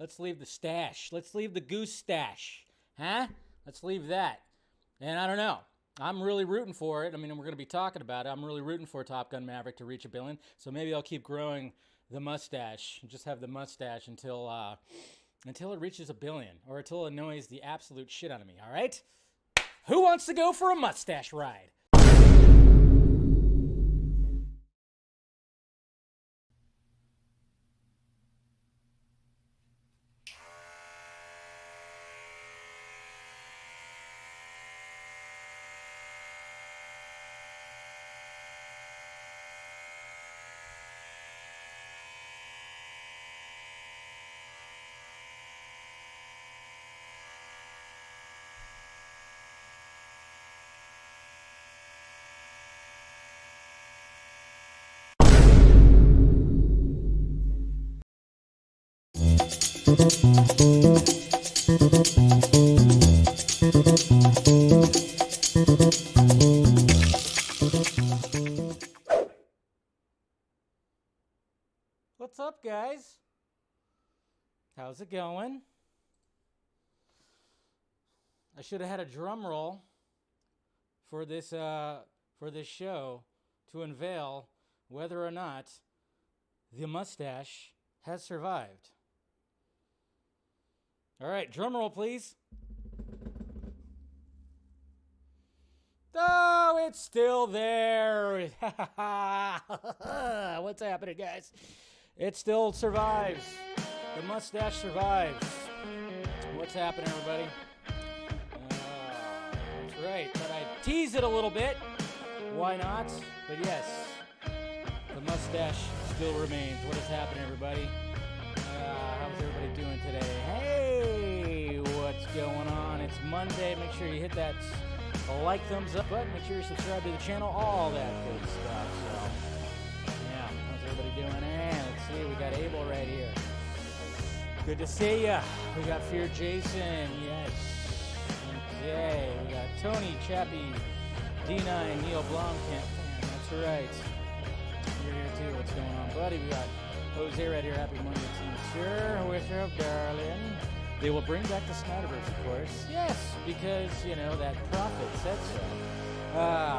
Let's leave the stash. Let's leave the goose stash. Huh? Let's leave that. And I don't know. I'm really rooting for it. I mean, we're going to be talking about it. I'm really rooting for Top Gun Maverick to reach 1 billion. So maybe I'll keep growing the mustache. Just have the mustache until it reaches 1 billion. Or until it annoys the absolute shit out of me. All right? Who wants to go for a mustache ride? What's up, guys? How's it going? I should have had a drum roll for this show to unveil whether or not the mustache has survived. All right, drum roll, please. Oh, it's still there. What's happening, guys? It still survives. The mustache survives. What's happening, everybody? That's right. But I tease it a little bit. Why not? But yes, the mustache still remains. What is happening, everybody? How's everybody doing today? Hey, what's going on? It's Monday. Make sure you hit that like, thumbs up button. Make sure you subscribe to the channel. All that good stuff. So, yeah, how's everybody doing? And let's see, we got Abel right here. Good to see ya. We got Fear Jason. Yes. Okay. We got Tony, Chappie, D9, Neil Blomkamp. That's right. You're here too. What's going on, buddy? We got Jose right here. Happy Monday to you, sir. What's up, darling? They will bring back the Snyderverse, of course. Yes, because, you know, that prophet said so.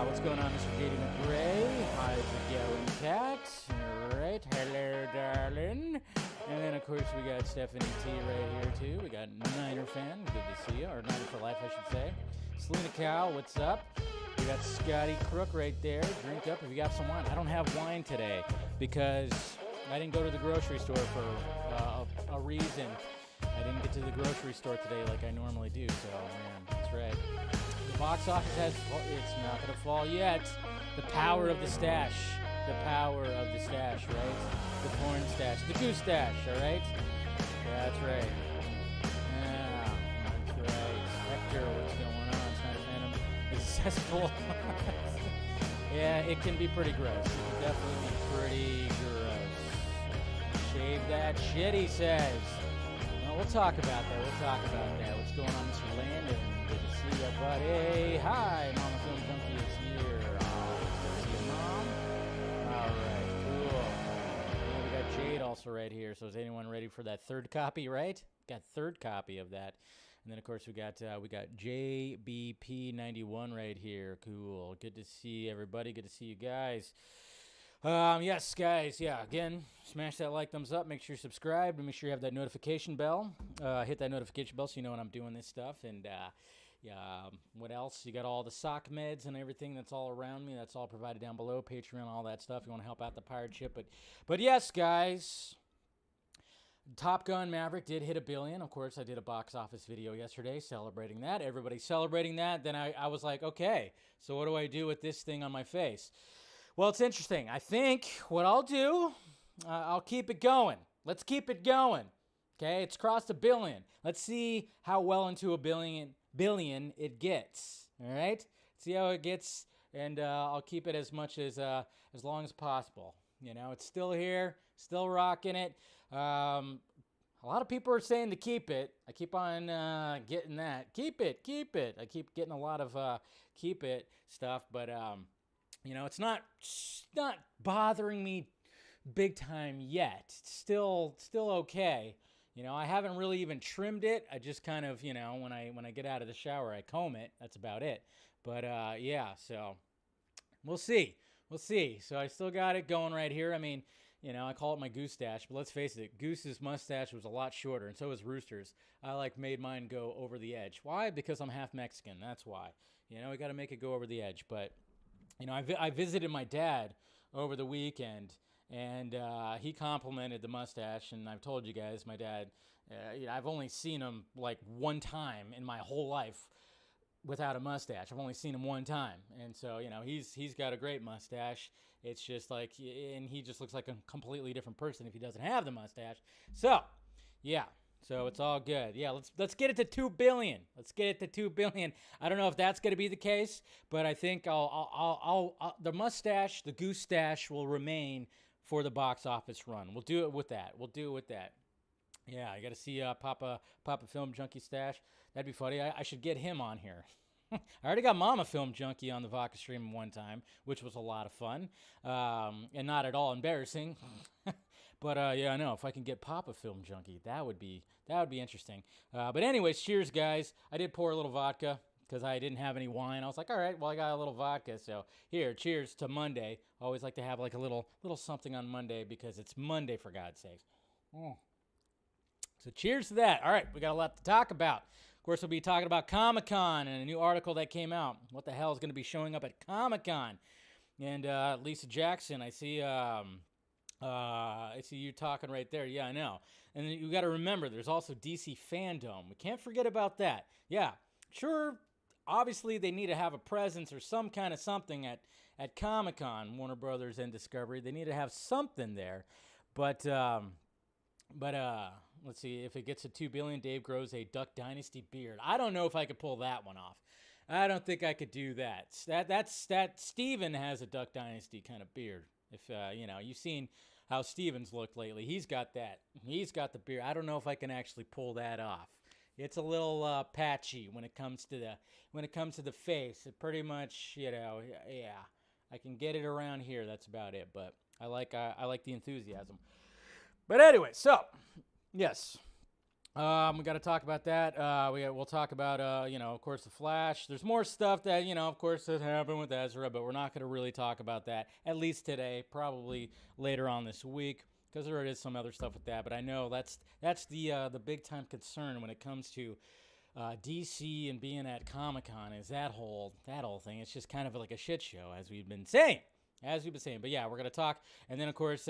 What's going on, Mr. J.D. McRae? How's it going, cat? All right. Hello, darling. And then, of course, we got Stephanie T right here, too. We got Niner fan. Good to see you. Or Niner for life, I should say. Selena Cow, what's up? We got Scotty Crook right there. Drink up if you got some wine. I don't have wine today because I didn't go to the grocery store for a reason. I didn't get to the grocery store today like I normally do, so, man, that's right. The box office it's not going to fall yet. The power of the stash. The power of the stash, right? The porn stash. The goose stash, all right? That's right. Yeah, that's right. Hector, what's going on? It's not a phantom. It's cesspool. Yeah, it can be pretty gross. It can definitely be pretty gross. Shave that shit, he says. We'll talk about that. What's going on, Mr. Landon? Good to see you, buddy. Hi, Mama Film Junkee is here. Good to see you, Mom. All right, cool. And we got Jade also right here. So is anyone ready for that third copy, right? Got third copy of that. And then, of course, we got JBP91 right here. Cool. Good to see everybody. Good to see you guys. Yes, guys, yeah, again, smash that like, thumbs up, make sure you subscribe, and make sure you have that notification bell, hit that notification bell so you know when I'm doing this stuff, and, what else? You got all the sock meds and everything that's all around me, that's all provided down below, Patreon, all that stuff, if you want to help out the pirate ship, but yes, guys, Top Gun Maverick did hit 1 billion, of course, I did a box office video yesterday celebrating that, everybody's celebrating that, then I was like, okay, so what do I do with this thing on my face? Well, it's interesting. I think what I'll do, I'll keep it going. Let's keep it going. Okay, it's crossed 1 billion. Let's see how well into 1 billion it gets. All right, see how it gets, and I'll keep it as long as possible. You know, it's still here, still rocking it. A lot of people are saying to keep it. I keep on getting that. Keep it, keep it. I keep getting a lot of keep it stuff, but you know, it's not bothering me big time yet. It's still okay. I haven't really even trimmed it. I just kind of, when I get out of the shower, I comb it. That's about it. But yeah, so we'll see. We'll see. So I still got it going right here. I mean, I call it my goose stash, but let's face it, Goose's mustache was a lot shorter, and so was Rooster's. I made mine go over the edge. Why? Because I'm half Mexican. That's why. We got to make it go over the edge. But I visited my dad over the weekend, and he complimented the mustache. And I've told you guys, my dad, I've only seen him like one time in my whole life without a mustache. I've only seen him one time, and so he's got a great mustache. It's just like, and he just looks like a completely different person if he doesn't have the mustache. So, yeah. So it's all good. Yeah, let's get it to 2 billion. Let's get it to 2 billion. I don't know if that's going to be the case, but I think I'll the mustache, the goose stash will remain for the box office run. We'll do it with that. Yeah, I got to see Papa Film Junkie stash. That'd be funny. I should get him on here. I already got Mama Film Junkie on the Vodka stream one time, which was a lot of fun, and not at all embarrassing. But yeah, I know if I can get Papa Film Junkie, that would be interesting. But anyways, cheers, guys. I did pour a little vodka because I didn't have any wine. I was like, all right, well, I got a little vodka, so here, cheers to Monday. I always like to have like a little something on Monday because it's Monday, for God's sakes. So cheers to that. All right, we got a lot to talk about. Of course, we'll be talking about Comic-Con and a new article that came out. What the hell is going to be showing up at Comic-Con? And Lisa Jackson, I see you talking right there. Yeah, I know. And then you got to remember, there's also DC Fandom. We can't forget about that. Yeah, sure. Obviously, they need to have a presence or some kind of something at Comic-Con, Warner Brothers and Discovery. They need to have something there. But let's see, if it gets to 2 billion, Dave grows a Duck Dynasty beard. I don't know if I could pull that one off. I don't think I could do that. That Steven has a Duck Dynasty kind of beard. If you've seen how Steven's looked lately, he's got that. He's got the beard. I don't know if I can actually pull that off. It's a little patchy when it comes to the face. It pretty much, yeah, I can get it around here. That's about it. But I like the enthusiasm. But anyway, so yes, we got to talk about that. We'll talk about of course, the Flash. There's more stuff that of course, has happened with Ezra, but we're not going to really talk about that at least today. Probably later on this week, because there is some other stuff with that. But I know that's the big time concern when it comes to DC and being at Comic-Con is that whole thing. It's just kind of like a shit show, as we've been saying. But yeah, we're going to talk. And then, of course,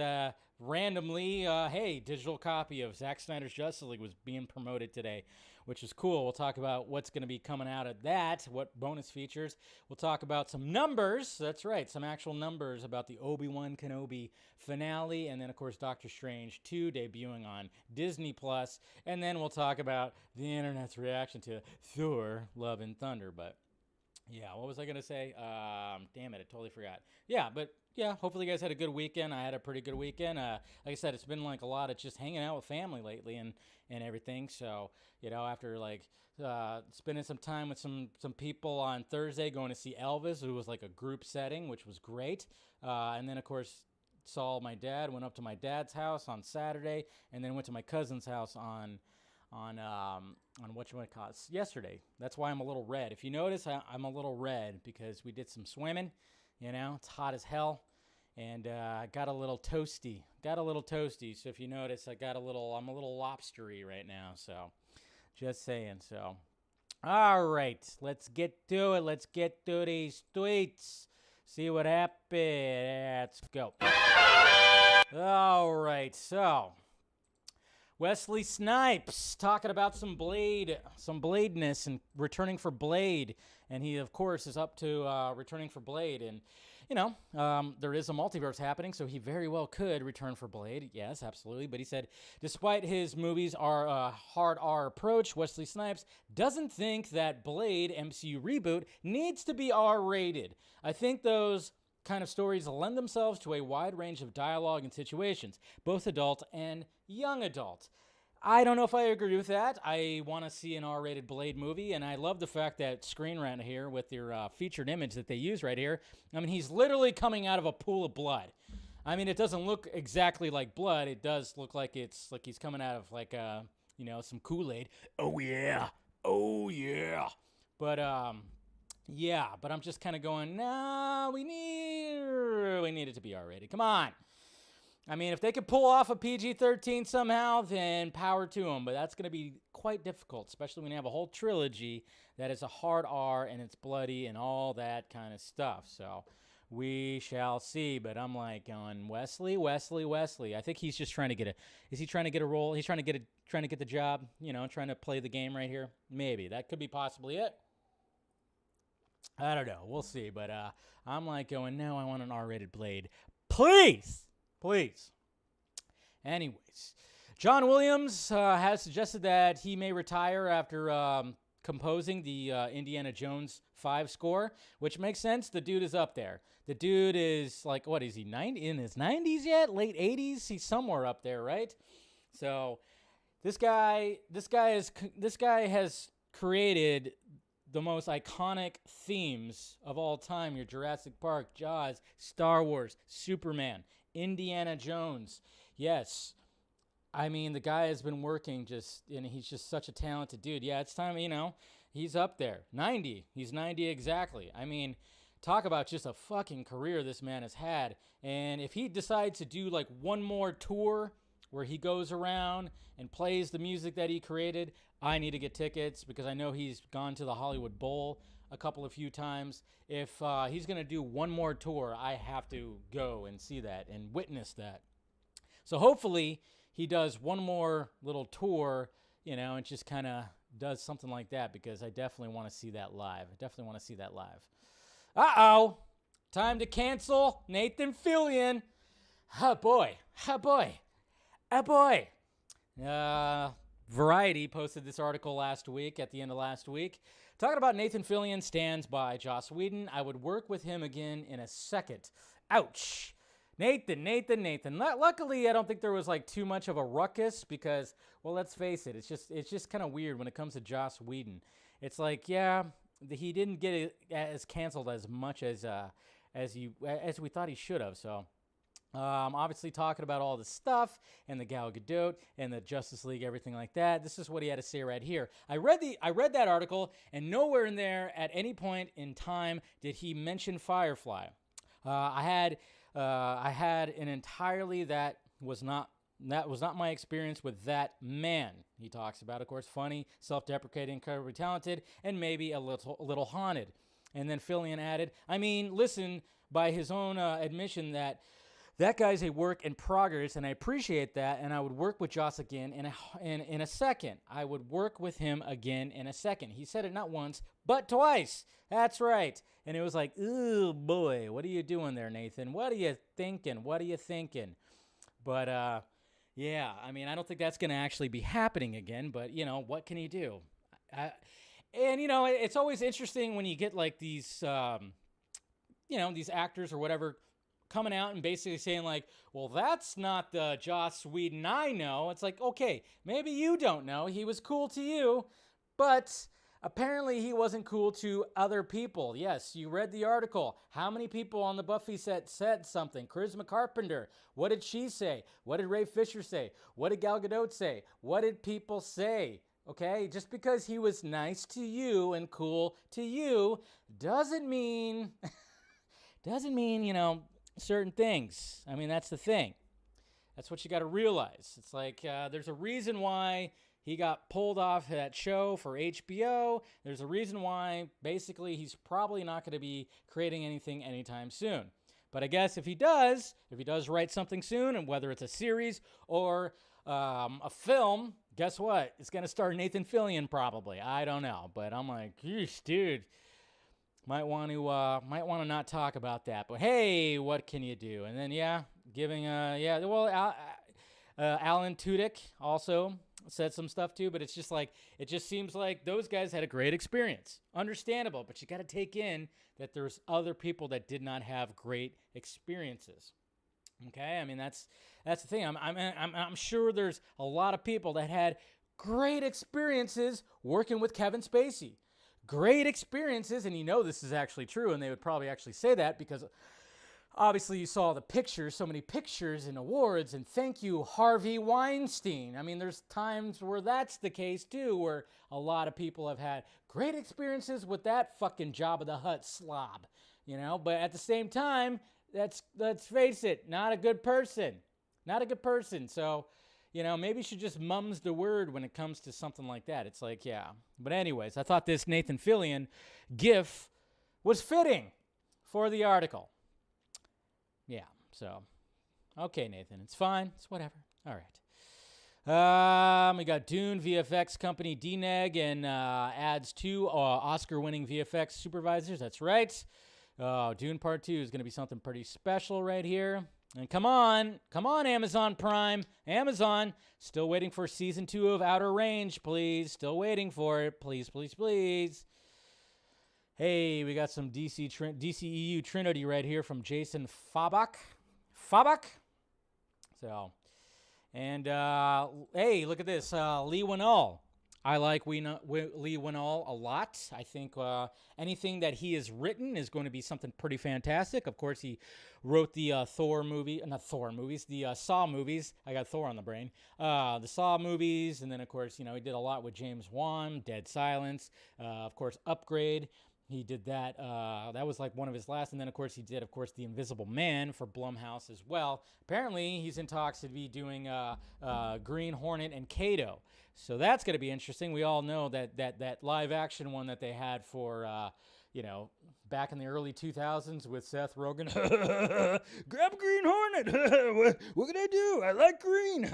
randomly, hey, digital copy of Zack Snyder's Justice League was being promoted today, which is cool. We'll talk about what's going to be coming out of that, what bonus features. We'll talk about some numbers. That's right, some actual numbers about the Obi-Wan Kenobi finale. And then, of course, Doctor Strange 2 debuting on Disney+. And then we'll talk about the internet's reaction to Thor, Love and Thunder. But yeah, what was I going to say? Damn it, I totally forgot. Yeah, but yeah, hopefully you guys had a good weekend. I had a pretty good weekend. Like I said, it's been like a lot of just hanging out with family lately and everything. So, after like spending some time with some people on Thursday, going to see Elvis, it was like a group setting, which was great. And then, of course, saw my dad, went up to my dad's house on Saturday, and then went to my cousin's house on yesterday. That's why I'm a little red. If you notice, I'm a little red because we did some swimming. It's hot as hell, and got a little toasty. So if you notice, I'm a little lobstery right now. So just saying. So all right, let's get to it. Let's get to these tweets. See what happened. Let's go. All right, so Wesley Snipes talking about some Bladeness and returning for Blade. And he, of course, is up to returning for Blade. And, there is a multiverse happening, so he very well could return for Blade. Yes, absolutely. But he said, despite his movies are a hard R approach, Wesley Snipes doesn't think that Blade MCU reboot needs to be R-rated. I think those kind of stories lend themselves to a wide range of dialogue and situations, both adult and young adult. I don't know if I agree with that. I want to see an R-rated Blade movie, and I love the fact that Screen Rant here with their featured image that they use right here. I mean, he's literally coming out of a pool of blood. I mean, it doesn't look exactly like blood. It does look like it's like he's coming out of like some Kool-Aid. Oh yeah. Oh yeah. But yeah, but I'm just kind of going, no, we need it to be R-rated. Come on. I mean, if they could pull off a PG-13 somehow, then power to them. But that's going to be quite difficult, especially when you have a whole trilogy that is a hard R and it's bloody and all that kind of stuff. So we shall see. But I'm like going, Wesley. I think he's just trying to get is he trying to get a role? He's trying to get the job, trying to play the game right here. Maybe. That could be possibly it. I don't know. We'll see. But I'm like going, no, I want an R-rated Blade. Please. Anyways, John Williams has suggested that he may retire after composing the Indiana Jones 5 score, which makes sense. The dude is up there. The dude is like, what is he, in his 90s yet? Late 80s? He's somewhere up there, right? So this guy has created the most iconic themes of all time. Your Jurassic Park, Jaws, Star Wars, Superman, Indiana Jones. Yes. I mean, the guy has been working and he's just such a talented dude. Yeah, it's time, he's up there. 90. He's 90 exactly. I mean, talk about just a fucking career this man has had. And if he decides to do like one more tour where he goes around and plays the music that he created, I need to get tickets because I know he's gone to the Hollywood Bowl a few times. If he's going to do one more tour, I have to go and see that and witness that. So hopefully he does one more little tour, and just kind of does something like that because I definitely want to see that live. Uh-oh. Time to cancel Nathan Fillion. Oh, boy. Variety posted this article at the end of last week, talking about Nathan Fillion stands by Joss Whedon. I would work with him again in a second. Ouch. Nathan. Luckily, I don't think there was like too much of a ruckus because, well, let's face it, it's just kind of weird when it comes to Joss Whedon. It's like, yeah, he didn't get it as canceled as much as we thought he should have. So. Obviously talking about all the stuff and the Gal Gadot and the Justice League, everything like that. This is what he had to say right here. I read that article, and nowhere in there at any point in time did he mention Firefly. I had an entirely that was not my experience with that man. He talks about, of course, funny, self-deprecating, incredibly talented, and maybe a little haunted. And then Fillion added, I mean, listen, by his own admission that guy's a work in progress, and I appreciate that, and I would work with Joss again in a second. I would work with him again in a second. He said it not once, but twice. That's right. And it was like, ooh, boy, what are you doing there, Nathan? What are you thinking? But, yeah, I mean, I don't think that's going to actually be happening again, but, what can he do? And, it's always interesting when you get, like, these, these actors or whatever coming out and basically saying like, well, that's not the Joss Whedon I know. It's like, okay, maybe you don't know. He was cool to you, but apparently he wasn't cool to other people. Yes, you read the article. How many people on the Buffy set said something? Charisma Carpenter, what did she say? What did Ray Fisher say? What did Gal Gadot say? What did people say? Okay, just because he was nice to you and cool to you doesn't mean, certain things. I mean, that's the thing. That's what you got to realize. It's like there's a reason why he got pulled off that show for HBO. There's a reason why basically he's probably not going to be creating anything anytime soon. But I guess if he does write something soon, and whether it's a series or a film, guess what? It's going to star Nathan Fillion probably. I don't know. But I'm like, geez, dude. Might want to not talk about that, but hey, what can you do? And then Alan Tudyk also said some stuff too, but it's just like it just seems like those guys had a great experience. Understandable, but you got to take in that there's other people that did not have great experiences. Okay, I mean that's the thing. I'm sure there's a lot of people that had great experiences working with Kevin Spacey. Great experiences, and this is actually true, and they would probably actually say that because obviously you saw the pictures, so many pictures and awards, and thank you, Harvey Weinstein. I mean, there's times where that's the case too, where a lot of people have had great experiences with that fucking Jabba the Hutt slob, you know, but at the same time, let's face it, not a good person. Not a good person. So, you know, maybe she just mums the word when it comes to something like that. It's like, yeah. But anyways, I thought this Nathan Fillion gif was fitting for the article. Yeah, so, okay, Nathan, it's fine. It's whatever. All right. We got Dune VFX company DNEG and adds 2 Oscar-winning VFX supervisors. That's right. Dune Part 2 is going to be something pretty special right here. And come on, Amazon Prime. Amazon, still waiting for season 2 of Outer Range, please. Still waiting for it. Please, please, please. Hey, we got some DCEU Trinity right here from Jason Fabak. So, and hey, look at this. Lee Winnall. I like Lee Winnall a lot. I think anything that he has written is going to be something pretty fantastic. Of course, he wrote the Saw movies. I got Thor on the brain. The Saw movies, and then, of course, you know, he did a lot with James Wan, Dead Silence, of course, Upgrade. He did that. That was like one of his last. And then, of course, he did, The Invisible Man for Blumhouse as well. Apparently, he's in talks to be doing Green Hornet and Kato. So that's going to be interesting. We all know that live action one that they had for, you know, back in the early 2000s with Seth Rogen. Grab Green Hornet. What can I do? I like green.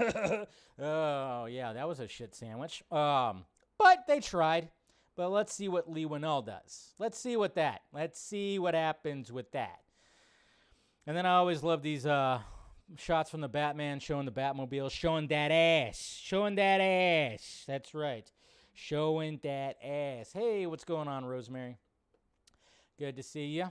Oh, yeah, that was a shit sandwich. But they tried. But let's see what Lee Winnall does. Let's see what happens with that. And then I always love these shots from the Batman showing the Batmobile, showing that ass. That's right. Showing that ass. Hey, what's going on, Rosemary? Good to see you.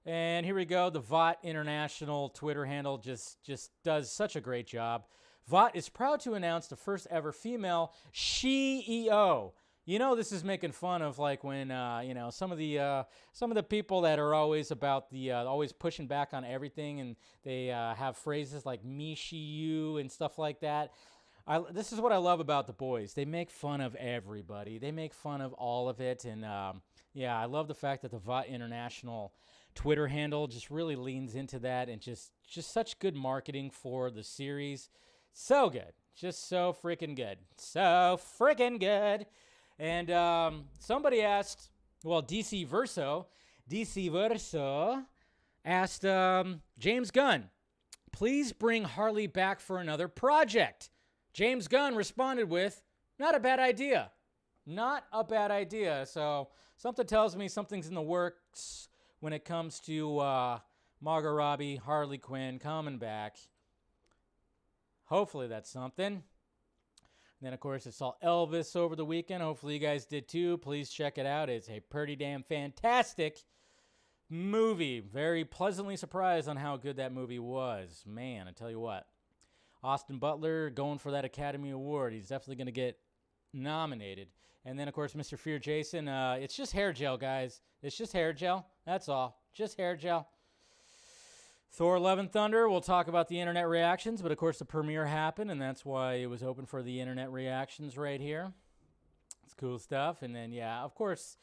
And here we go. The VOT International Twitter handle just does such a great job. VOT is proud to announce the first ever female CEO. You know, this is making fun of like when you know, some of the people that are always about the always pushing back on everything, and they have phrases like me, she, you, and stuff like that. This is what I love about the boys. They make fun of everybody. They make fun of all of it, and yeah, I love the fact that the VOT International Twitter handle just really leans into that, and just such good marketing for the series. So good, just so freaking good, And somebody asked, well, DC Verso asked James Gunn, please bring Harley back for another project. James Gunn responded with, not a bad idea. Not a bad idea. So something tells me something's in the works when it comes to Margot Robbie, Harley Quinn coming back. Hopefully that's something. And then, of course, I saw Elvis over the weekend. Hopefully you guys did too. Please check it out. It's a pretty damn fantastic movie. Very pleasantly surprised on how good that movie was. Man, I tell you what. Austin Butler going for that Academy Award. He's definitely going to get nominated. And then, of course, Mr. Fear Jason. It's just hair gel, guys. It's just hair gel. That's all. Just hair gel. Thor: Love and Thunder, we'll talk about the internet reactions, but of course the premiere happened, and that's why it was open for the internet reactions right here. It's cool stuff. And then, yeah, of course,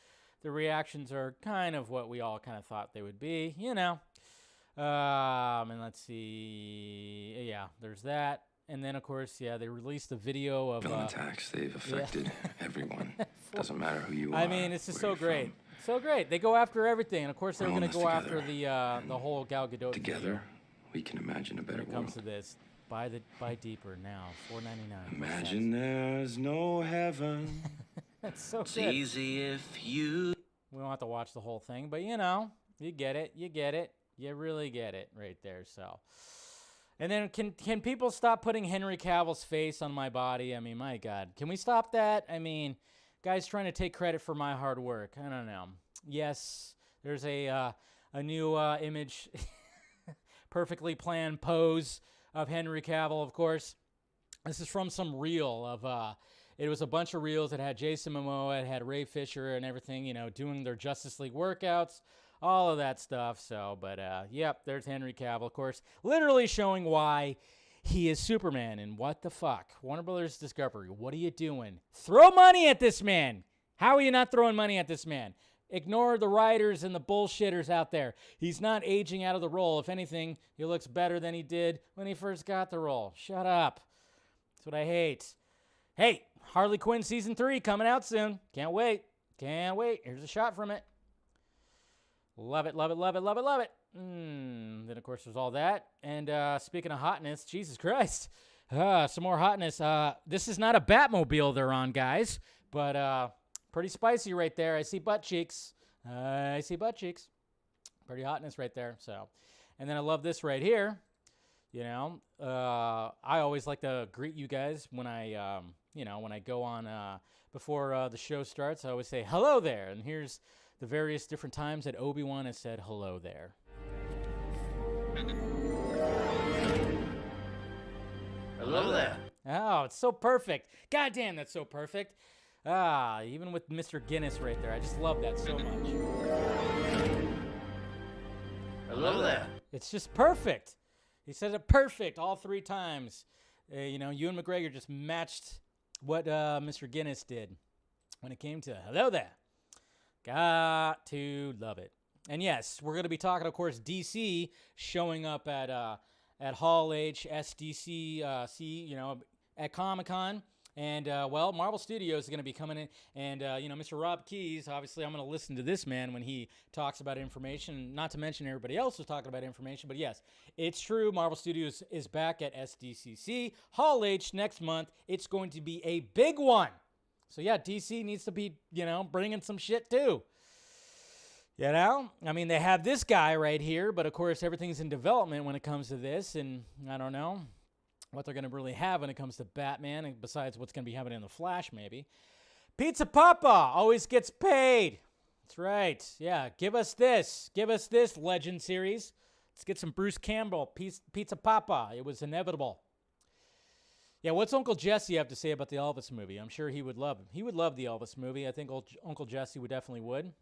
the reactions are kind of what we all kind of thought they would be, you know. And let's see. Yeah, there's that. And then, of course, yeah, they released the video of... Villain attacks, they've affected everyone. Doesn't matter who you are. I mean, it's just so great. From. So great. They go after everything. And, of course, they're going to go after the whole Gal Gadot together, video. We can imagine a better world. When it comes to this, buy deeper now, $4.99. Imagine there's no heaven. That's so it's good. Easy if you... We don't have to watch the whole thing, but, you know, you get it. You get it. You really get it right there, so... And then can people stop putting Henry Cavill's face on my body? I mean, my God. Can we stop that? I mean, guys trying to take credit for my hard work. I don't know. Yes, there's a new image, perfectly planned pose of Henry Cavill, of course. This is from some reel of, it was a bunch of reels that had Jason Momoa, it had Ray Fisher and everything, you know, doing their Justice League workouts. all of that stuff. So, but yep, there's Henry Cavill, of course, literally showing why he is Superman. And what the fuck? Warner Brothers Discovery, what are you doing? Throw money at this man. How are you not throwing money at this man? Ignore the writers and the bullshitters out there. He's not aging out of the role. If anything, he looks better than he did when he first got the role. Shut up. That's what I hate. Hey, Harley Quinn Season 3 coming out soon. Can't wait. Can't wait. Here's a shot from it. Love it, love it, love it, love it, love it. Then, of course, there's all that. And speaking of hotness, Jesus Christ. Some more hotness. This is not a Batmobile they're on, guys. But pretty spicy right there. I see butt cheeks. I see butt cheeks. Pretty hotness right there. So, and then I love this right here. You know, I always like to greet you guys when I, when I go on before the show starts. I always say hello there. And here's the various different times that Obi-Wan has said hello there. Hello there. Oh, it's so perfect. God damn, that's so perfect. Even with Mr. Guinness right there. I just love that so much. Hello there. It's just perfect. He said it perfect all 3 times. Ewan McGregor just matched what Mr. Guinness did when it came to hello there. Got to love it. And yes, we're going to be talking, of course, DC showing up at Hall H, SDC, at Comic-Con. And, Marvel Studios is going to be coming in. And, Mr. Rob Keyes, obviously I'm going to listen to this man when he talks about information. Not to mention everybody else is talking about information. But, yes, it's true. Marvel Studios is back at SDCC. Hall H next month. It's going to be a big one. So, yeah, DC needs to be, bringing some shit, too. I mean, they have this guy right here. But, of course, everything's in development when it comes to this. And I don't know what they're going to really have when it comes to Batman, and besides what's going to be happening in The Flash, maybe. Pizza Papa always gets paid. That's right. Yeah, give us this. Give us this Legend series. Let's get some Bruce Campbell, Pizza Papa. It was inevitable. Yeah, what's Uncle Jesse have to say about the Elvis movie? I'm sure he would love it. He would love the Elvis movie. I think Uncle Jesse definitely would.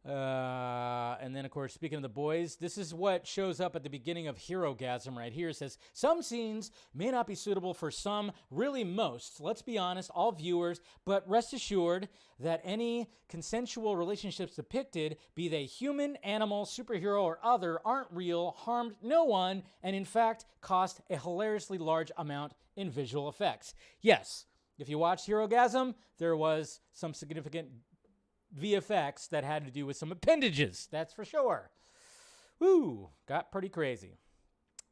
And then, of course, speaking of the boys, this is what shows up at the beginning of Herogasm right here. It says, some scenes may not be suitable for some, really most, let's be honest, all viewers, but rest assured that any consensual relationships depicted, be they human, animal, superhero, or other, aren't real, harmed no one, and in fact, cost a hilariously large amount in visual effects. Yes, if you watched Herogasm, there was some significant VFX that had to do with some appendages, that's for sure. Woo, got pretty crazy.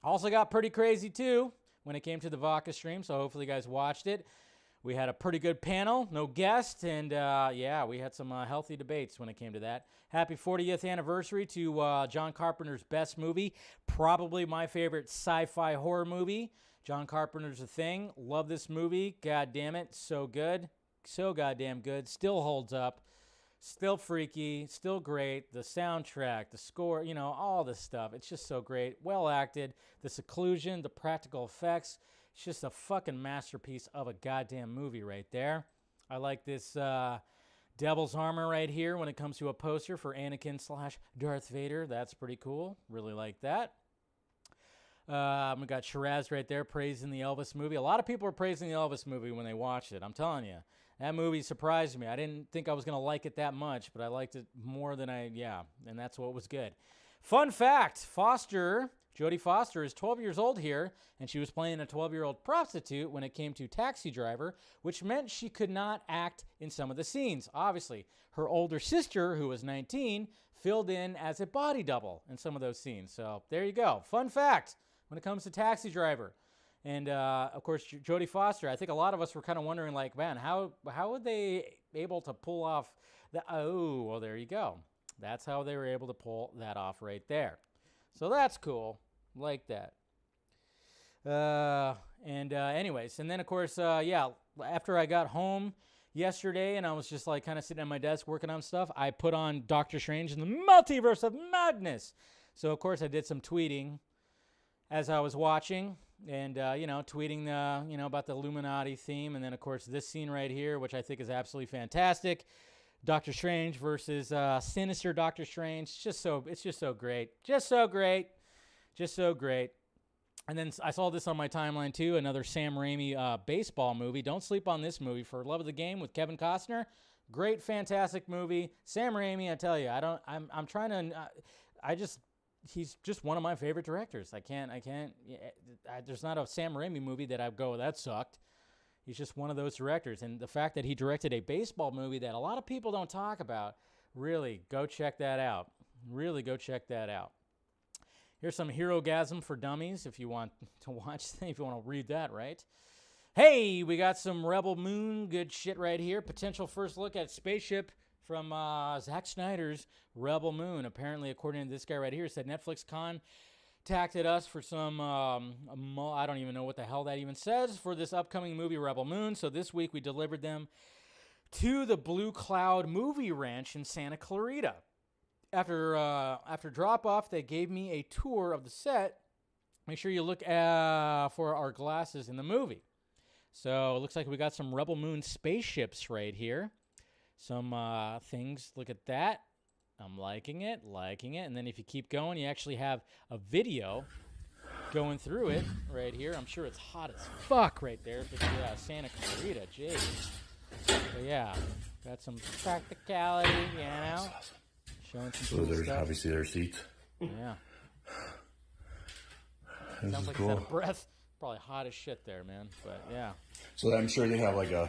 Also got pretty crazy, too, when it came to the Vodka stream, so hopefully you guys watched it. We had a pretty good panel, no guest, and we had some healthy debates when it came to that. Happy 40th anniversary to John Carpenter's best movie, probably my favorite sci-fi horror movie. John Carpenter's The Thing. Love this movie. God damn it, so good. So goddamn good. Still holds up. Still freaky, still great. The soundtrack, the score, all this stuff. It's just so great. Well acted. The seclusion, the practical effects. It's just a fucking masterpiece of a goddamn movie right there. I like this Devil's Armor right here when it comes to a poster for Anakin/Darth Vader. That's pretty cool. Really like that. We got Shiraz right there praising the Elvis movie. A lot of people are praising the Elvis movie when they watched it. I'm telling you. That movie surprised me. I didn't think I was going to like it that much, but I liked it more than and that's what was good. Fun fact, Jodie Foster is 12 years old here, and she was playing a 12-year-old prostitute when it came to Taxi Driver, which meant she could not act in some of the scenes. Obviously, her older sister, who was 19, filled in as a body double in some of those scenes. So there you go. Fun fact when it comes to Taxi Driver. And, of course, Jodie Foster, I think a lot of us were kind of wondering, like, man, how were they able to pull off that? Oh, well, there you go. That's how they were able to pull that off right there. So that's cool. Like that. Anyways, and then, of course, after I got home yesterday and I was just, like, kind of sitting at my desk working on stuff, I put on Doctor Strange in the Multiverse of Madness. So, of course, I did some tweeting as I was watching. And, tweeting, about the Illuminati theme. And then, of course, this scene right here, which I think is absolutely fantastic. Doctor Strange versus Sinister Doctor Strange. It's just so great. Just so great. Just so great. And then I saw this on my timeline too, another Sam Raimi baseball movie. Don't sleep on this movie, For Love of the Game with Kevin Costner. Great, fantastic movie. Sam Raimi, I tell you, I'm trying to, he's just one of my favorite directors. There's not a Sam Raimi movie that I go, that sucked. He's just one of those directors. And the fact that he directed a baseball movie that a lot of people don't talk about, really, go check that out. Really go check that out. Here's some Hero-gasm for Dummies if you want to watch, if you want to read that, right? Hey, we got some Rebel Moon, good shit right here. Potential first look at spaceship from Zack Snyder's Rebel Moon. Apparently, according to this guy right here, said Netflix contacted us for some, I don't even know what the hell that even says, for this upcoming movie, Rebel Moon. So this week we delivered them to the Blue Cloud Movie Ranch in Santa Clarita. After drop-off, they gave me a tour of the set. Make sure you look for our glasses in the movie. So it looks like we got some Rebel Moon spaceships right here. Some things. Look at that. I'm liking it. And then if you keep going, you actually have a video going through it right here. I'm sure it's hot as fuck right there. If it's Santa Clarita, jeez. So yeah, got some practicality, you know. Showing some cool there's stuff. obviously their seats. Yeah. This Sounds is like cool. it's out of breath. Probably hot as shit there, man. But yeah. So I'm sure they have like a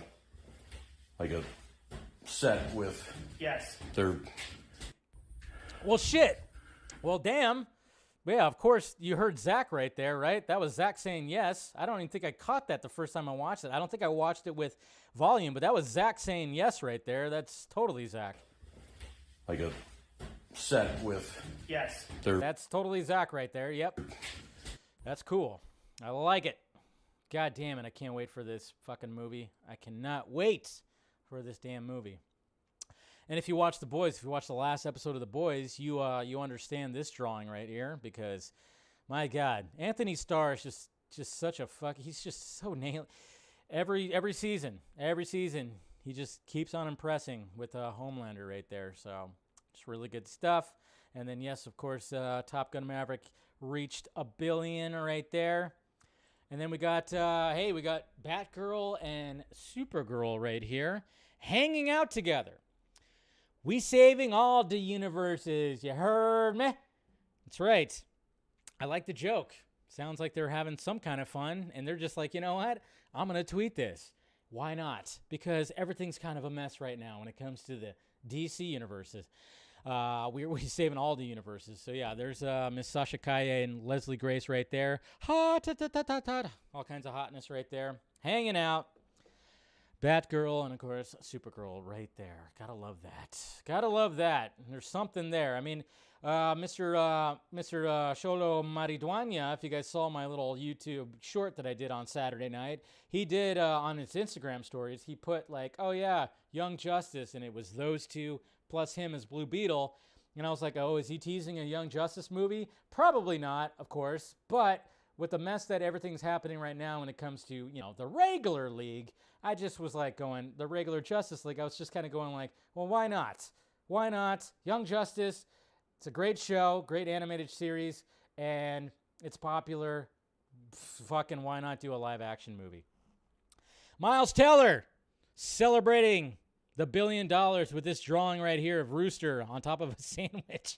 set with their. Well, shit. Well, damn. Yeah, of course, you heard Zack right there, right? That was Zack saying yes. I don't even think I caught that the first time I watched it. I don't think I watched it with volume, but that was Zack saying yes right there. That's totally Zack. Like a set with their. That's totally Zack right there. Yep. That's cool. I like it. God damn it. I can't wait for this fucking movie. I cannot wait for this damn movie. And if you watch The Boys, if you watch the last episode of The Boys, you understand this drawing right here because, my God, Anthony Starr is just such a he's just so nailed. Every season, he just keeps on impressing with Homelander right there. So, just really good stuff. And then, yes, of course, Top Gun Maverick reached $1 billion right there. And then we got Batgirl and Supergirl right here hanging out together. We saving all the universes. You heard me? That's right. I like the joke. Sounds like they're having some kind of fun, and they're just like, you know what? I'm going to tweet this. Why not? Because everything's kind of a mess right now when it comes to the DC universes. We're saving all the universes. So, yeah, there's Miss Sasha Kaye and Leslie Grace right there. All kinds of hotness right there. Hanging out. Batgirl and, of course, Supergirl right there. Gotta love that. There's something there. I mean, Mr. Sholo Maridueña, if you guys saw my little YouTube short that I did on Saturday night, he did on his Instagram stories, he put like, oh yeah, Young Justice, and it was those two plus him as Blue Beetle. And I was like, oh, is he teasing a Young Justice movie? Probably not, of course, but with the mess that everything's happening right now when it comes to, the regular league, I just was like going, the regular Justice League, I was just kind of going like, well, why not? Why not? Young Justice, it's a great show, great animated series, and it's popular. Fucking why not do a live action movie? Miles Teller celebrating the $1 billion with this drawing right here of Rooster on top of a sandwich.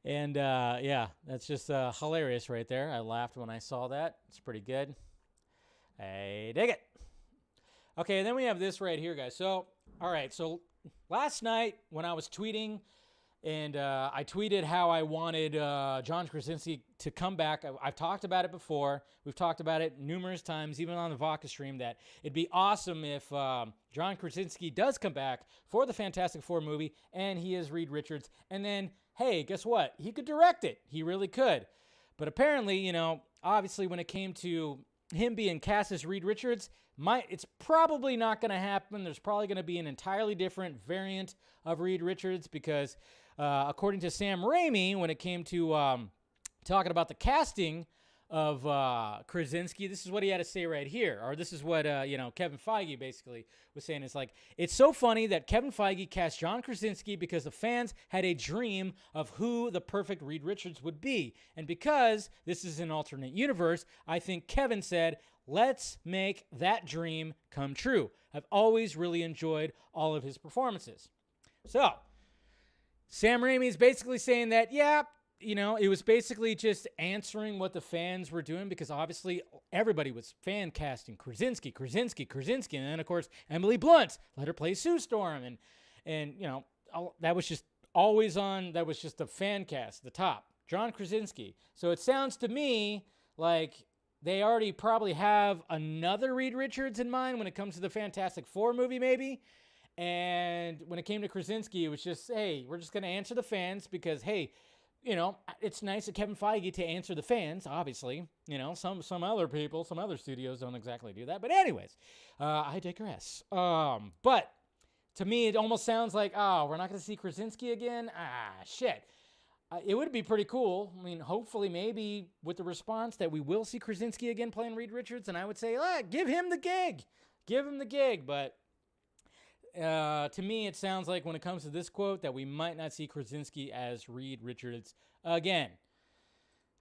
And, yeah, that's just hilarious right there. I laughed when I saw that. It's pretty good. I dig it. Okay, and then we have this right here, guys. So, all right, so last night when I was tweeting, and I tweeted how I wanted John Krasinski to come back. I've talked about it before. We've talked about it numerous times, even on the Vodka stream, that it'd be awesome if John Krasinski does come back for the Fantastic Four movie, and he is Reed Richards. And then, hey, guess what? He could direct it. He really could. But apparently, obviously when it came to him being cast as Reed Richards, it's probably not going to happen. There's probably going to be an entirely different variant of Reed Richards because according to Sam Raimi, when it came to talking about the casting Krasinski. This is what he had to say right here, or this is what Kevin Feige basically was saying. It's like, it's so funny that Kevin Feige cast John Krasinski because the fans had a dream of who the perfect Reed Richards would be, and because this is an alternate universe, I think Kevin said, let's make that dream come true. I've always really enjoyed all of his performances. So Sam Raimi is basically saying that, yeah, it was basically just answering what the fans were doing, because obviously everybody was fan casting Krasinski. And then, of course, Emily Blunt, let her play Sue Storm. And that was just always on. That was just a fan cast, the top. John Krasinski. So it sounds to me like they already probably have another Reed Richards in mind when it comes to the Fantastic Four movie, maybe. And when it came to Krasinski, it was just, hey, we're just going to answer the fans because, hey, it's nice of Kevin Feige to answer the fans, obviously. Some other people, some other studios don't exactly do that. But anyways, I digress. But to me, it almost sounds like, oh, we're not going to see Krasinski again? Shit. It would be pretty cool. I mean, hopefully, maybe with the response that we will see Krasinski again playing Reed Richards, and I would say, give him the gig. Give him the gig. But to me, it sounds like when it comes to this quote that we might not see Krasinski as Reed Richards again.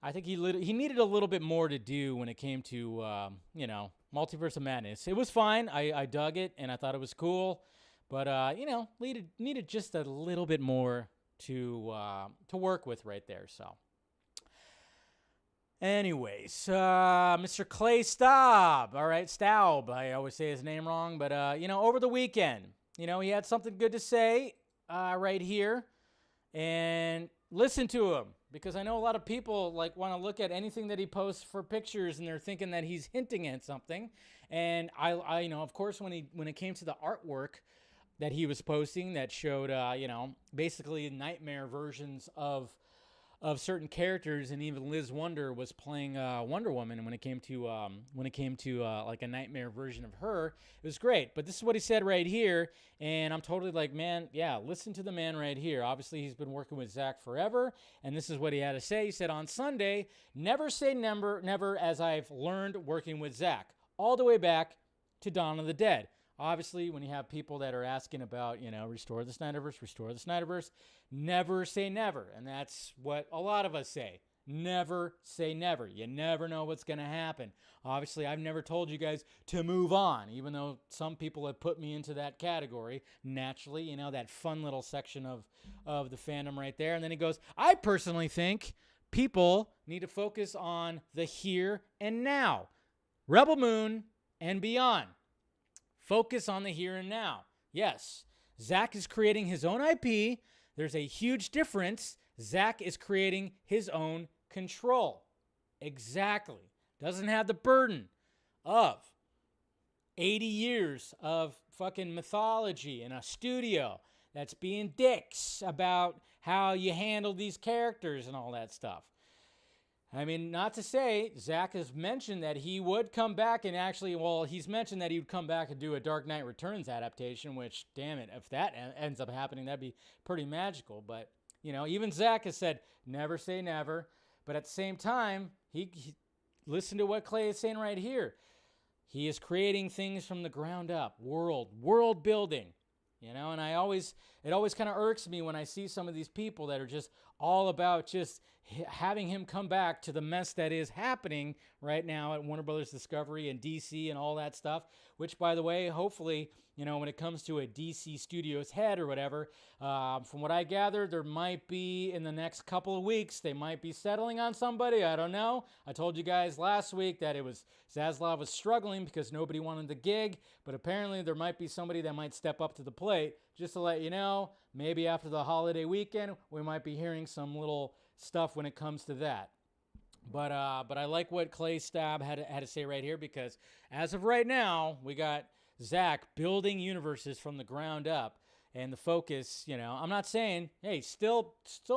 I think he needed a little bit more to do when it came to, Multiverse of Madness. It was fine. I dug it, and I thought it was cool. But, needed just a little bit more to work with right there. So, anyways, Mr. Clay Staub. All right, Staub. I always say his name wrong, but over the weekend, he had something good to say right here, and listen to him, because I know a lot of people want to look at anything that he posts for pictures, and they're thinking that he's hinting at something. And I of course, when it came to the artwork that he was posting that showed, basically nightmare versions of certain characters, and even Liz Wonder was playing Wonder Woman. And when it came to like a nightmare version of her, it was great. But this is what he said right here, and I'm totally like, man, yeah, listen to the man right here. Obviously, he's been working with Zack forever, and this is what he had to say. He said, on Sunday, never say never, as I've learned working with Zack, all the way back to Dawn of the Dead. Obviously, when you have people that are asking about, restore the Snyderverse, never say never. And that's what a lot of us say. Never say never. You never know what's going to happen. Obviously, I've never told you guys to move on, even though some people have put me into that category. Naturally, that fun little section of the fandom right there. And then he goes, I personally think people need to focus on the here and now. Rebel Moon and beyond. Focus on the here and now. Yes, Zack is creating his own IP. There's a huge difference. Zack is creating his own control. Exactly. Doesn't have the burden of 80 years of fucking mythology in a studio that's being dicks about how you handle these characters and all that stuff. I mean, not to say, Zack has mentioned that he would come back and he's mentioned that he would come back and do a Dark Knight Returns adaptation, which, damn it, if that ends up happening, that'd be pretty magical. But, even Zack has said, never say never. But at the same time, he listen to what Clay is saying right here. He is creating things from the ground up, world building. And it always kind of irks me when I see some of these people that are just all about just having him come back to the mess that is happening right now at Warner Brothers Discovery and DC and all that stuff, which, by the way, hopefully, when it comes to a DC Studios head or whatever, from what I gather, there might be, in the next couple of weeks, they might be settling on somebody. I don't know. I told you guys last week that Zaslav was struggling because nobody wanted the gig, but apparently there might be somebody that might step up to the plate. Just to let you know, maybe after the holiday weekend, we might be hearing some little stuff when it comes to that. But I like what Clay Staub had to say right here, because as of right now, we got Zack building universes from the ground up, and the focus, I'm not saying, hey, still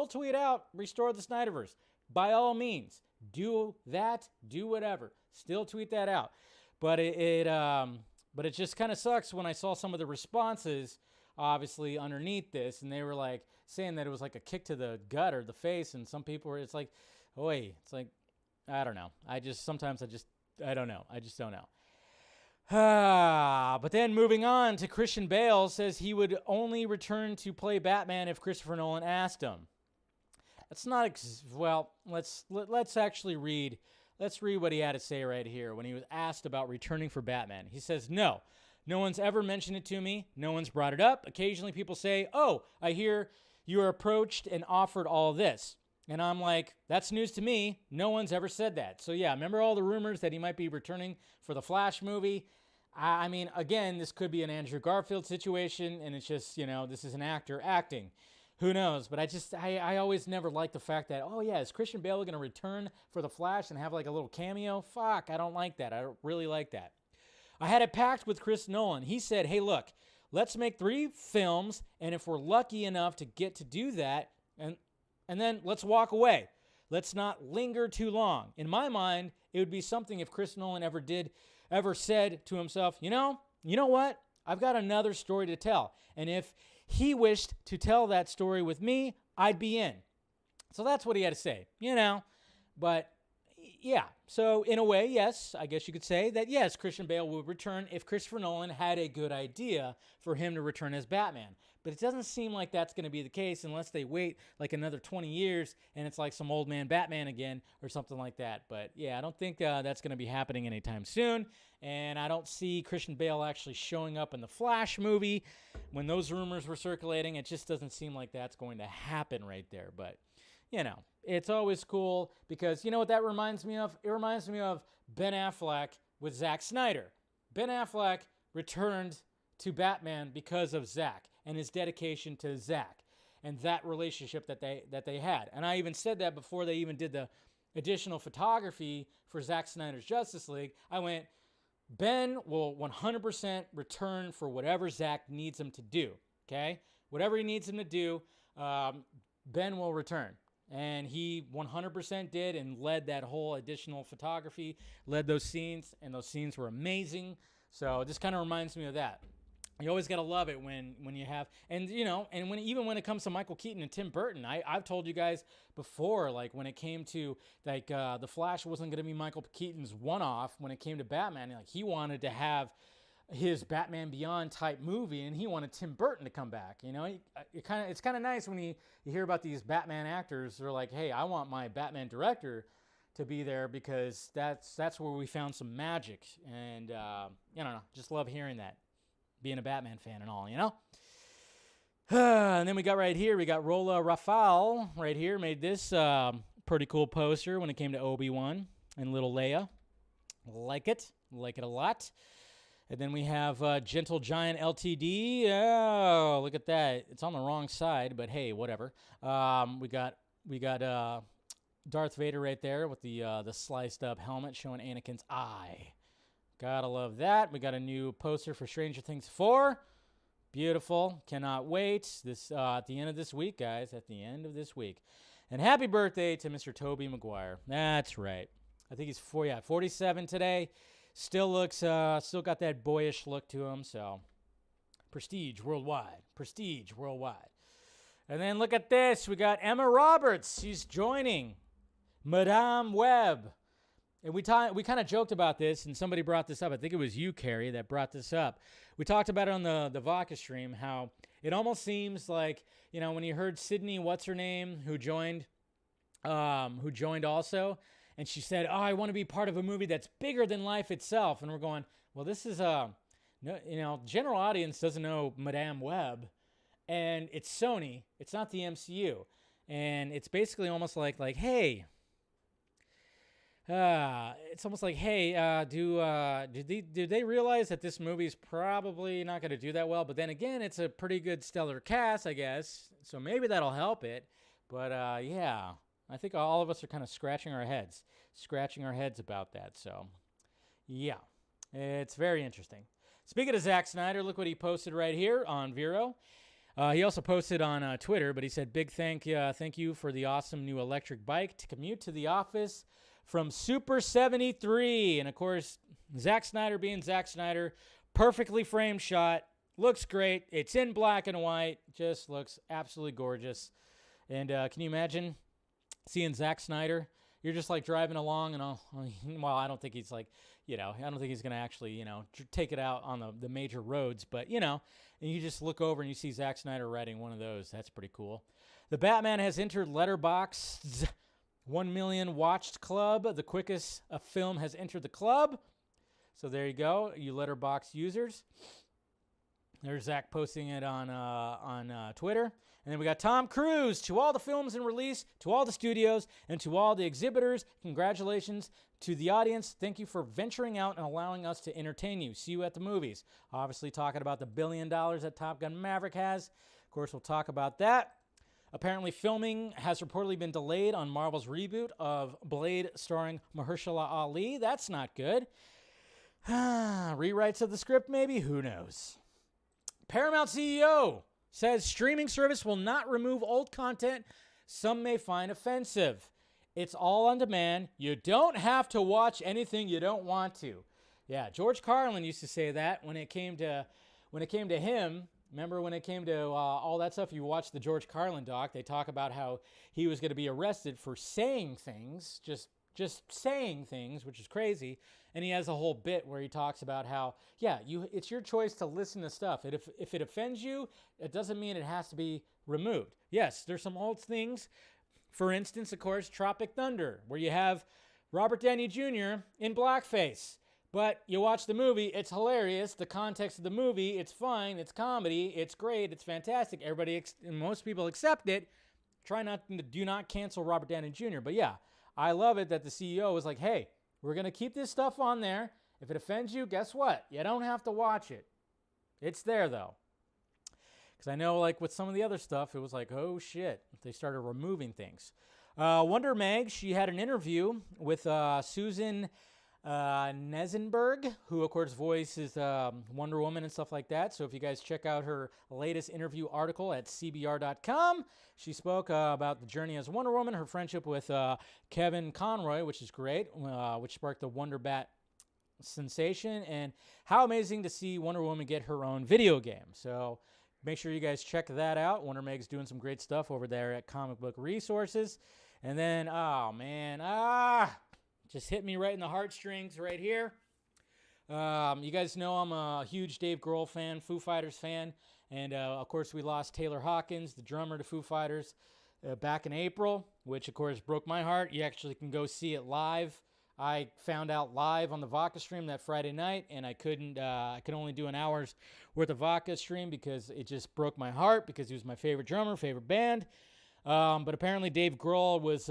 tweet out, restore the Snyderverse. By all means, do that, do whatever. Still tweet that out. But it just kind of sucks when I saw some of the responses, obviously, underneath this, and they were like saying that it was like a kick to the gut or the face, and some people were, it's like, I don't know. I just don't know. I just don't know. But then moving on to Christian Bale says he would only return to play Batman if Christopher Nolan asked him. That's not let's actually read. Let's read what he had to say right here when he was asked about returning for Batman. He says, "No one's ever mentioned it to me. No one's brought it up. Occasionally people say, 'Oh, I hear you were approached and offered all this.' And I'm like, that's news to me. No one's ever said that." So yeah, remember all the rumors that he might be returning for the Flash movie? I mean, again, this could be an Andrew Garfield situation, and it's just, this is an actor acting. Who knows? But I always never liked the fact that, oh yeah, is Christian Bale going to return for the Flash and have like a little cameo? Fuck, I don't like that. I don't really like that. I had a pact with Chris Nolan. He said, "Hey, look, let's make 3 films, and if we're lucky enough to get to do that, and then let's walk away. Let's not linger too long." In my mind, it would be something if Chris Nolan ever said to himself, you know what? I've got another story to tell. And if he wished to tell that story with me, I'd be in. So that's what he had to say, But yeah, so in a way, yes, I guess you could say that, yes, Christian Bale would return if Christopher Nolan had a good idea for him to return as Batman. But it doesn't seem like that's going to be the case unless they wait like another 20 years and it's like some old man Batman again or something like that. But yeah, I don't think that's going to be happening anytime soon. And I don't see Christian Bale actually showing up in the Flash movie when those rumors were circulating. It just doesn't seem like that's going to happen right there. But, it's always cool because you know what that reminds me of? It reminds me of Ben Affleck with Zack Snyder. Ben Affleck returned to Batman because of Zack and his dedication to Zack and that relationship that they had. And I even said that before they even did the additional photography for Zack Snyder's Justice League. I went, Ben will 100% return for whatever Zack needs him to do, okay? Whatever he needs him to do, Ben will return. And he 100% did and led that whole additional photography, led those scenes, and those scenes were amazing. So it just kind of reminds me of that. You always got to love it when you have, and when it comes to Michael Keaton and Tim Burton, I've told you guys before, like when it came to like the Flash wasn't going to be Michael Keaton's one-off when it came to Batman. Like he wanted to have his Batman Beyond type movie, and he wanted Tim Burton to come back. It's kind of nice when you hear about these Batman actors. They're like, hey, I want my Batman director to be there because that's where we found some magic, and just love hearing that. Being a Batman fan and all, And then we got Rola Rafal right here, made this pretty cool poster when it came to Obi-Wan and little Leia. Like it a lot. And then we have Gentle Giant LTD. Oh, look at that. It's on the wrong side, but hey, whatever. We got Darth Vader right there with the sliced up helmet showing Anakin's eye. Gotta love that. We got a new poster for Stranger Things 4. Beautiful. Cannot wait. This at the end of this week, guys. At the end of this week. And happy birthday to Mr. Tobey Maguire. That's right. I think he's 47 today. Still got that boyish look to him. So, prestige worldwide. And then look at this. We got Emma Roberts. She's joining Madame Web. And we kind of joked about this, and somebody brought this up. I think it was you, Carrie, that brought this up. We talked about it on the Vodka stream, how it almost seems like, when you heard Sydney, what's her name, who joined also, and she said, oh, I want to be part of a movie that's bigger than life itself. And we're going, well, this is general audience doesn't know Madame Web, and it's Sony. It's not the MCU. And it's basically almost like hey, it's almost like, hey, did they realize that this movie's probably not going to do that well? But then again, it's a pretty good stellar cast, I guess. So maybe that'll help it. But yeah, I think all of us are kind of scratching our heads about that. So yeah, it's very interesting. Speaking of Zack Snyder, look what he posted right here on Vero. He also posted on Twitter, but he said, big thank you for the awesome new electric bike to commute to the office from Super 73. And, of course, Zack Snyder being Zack Snyder, perfectly framed shot. Looks great. It's in black and white. Just looks absolutely gorgeous. And can you imagine seeing Zack Snyder you're just like driving along, and well, I don't think he's like, I don't think he's gonna actually, take it out on the major roads, but and you just look over and you see Zack Snyder riding one of those. That's pretty cool. The Batman has entered Letterboxd's 1 million watched club. The quickest a film has entered the club. So there you go, you Letterboxd users. There's Zack posting it on Twitter. And then we got Tom Cruise. To all the films in release, to all the studios, and to all the exhibitors, congratulations. To the audience, thank you for venturing out and allowing us to entertain you. See you at the movies. Obviously talking about the $1 billion that Top Gun Maverick has. Of course, we'll talk about that. Apparently, filming has reportedly been delayed on Marvel's reboot of Blade starring Mahershala Ali. That's not good. Rewrites of the script, maybe? Who knows? Paramount CEO says streaming service will not remove old content some may find offensive. It's all on demand. You don't have to watch anything you don't want to. Yeah, George Carlin used to say that when it came to him. Remember when it came to all that stuff? You watch the George Carlin doc. They talk about how he was going to be arrested for saying things, just saying things, which is crazy. And he has a whole bit where he talks about how, it's your choice to listen to stuff. If it offends you, it doesn't mean it has to be removed. Yes, there's some old things. For instance, of course, Tropic Thunder, where you have Robert Downey Jr. in blackface. But you watch the movie, it's hilarious. The context of the movie, it's fine, it's comedy, it's great, it's fantastic. Most people accept it. Do not cancel Robert Downey Jr. But yeah, I love it that the CEO was like, hey, we're going to keep this stuff on there. If it offends you, guess what? You don't have to watch it. It's there, though. Because I know, like, with some of the other stuff, it was like, oh, shit. They started removing things. Wonder Meg, she had an interview with Susan Nesenberg, who, of course, voices Wonder Woman and stuff like that. So if you guys check out her latest interview article at cbr.com, she spoke about the journey as Wonder Woman, her friendship with Kevin Conroy, which is great, which sparked the Wonder Bat sensation, and how amazing to see Wonder Woman get her own video game. So make sure you guys check that out. Wonder Meg's doing some great stuff over there at Comic Book Resources. And then, just hit me right in the heartstrings right here. You guys know I'm a huge Dave Grohl fan, Foo Fighters fan. And, of course, we lost Taylor Hawkins, the drummer to Foo Fighters, back in April, which, of course, broke my heart. You actually can go see it live. I found out live on the Vodka stream that Friday night, and I could only do an hour's worth of Vodka stream because it just broke my heart because he was my favorite drummer, favorite band. But apparently Dave Grohl was,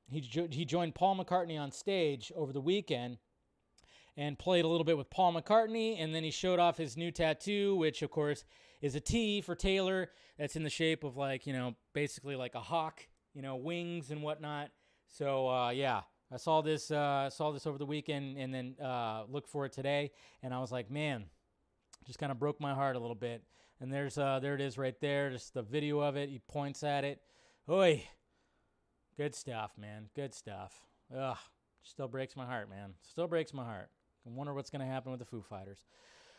he joined Paul McCartney on stage over the weekend and played a little bit with Paul McCartney, and then he showed off his new tattoo, which of course is a T for Taylor. That's in the shape of basically like a hawk, wings and whatnot. So, yeah, I saw this over the weekend and then looked for it today, and I was like, man, just kind of broke my heart a little bit. And there it is right there, just the video of it. He points at it. Oy, good stuff, man. Good stuff. Ugh, still breaks my heart, man. Still breaks my heart. I wonder what's going to happen with the Foo Fighters.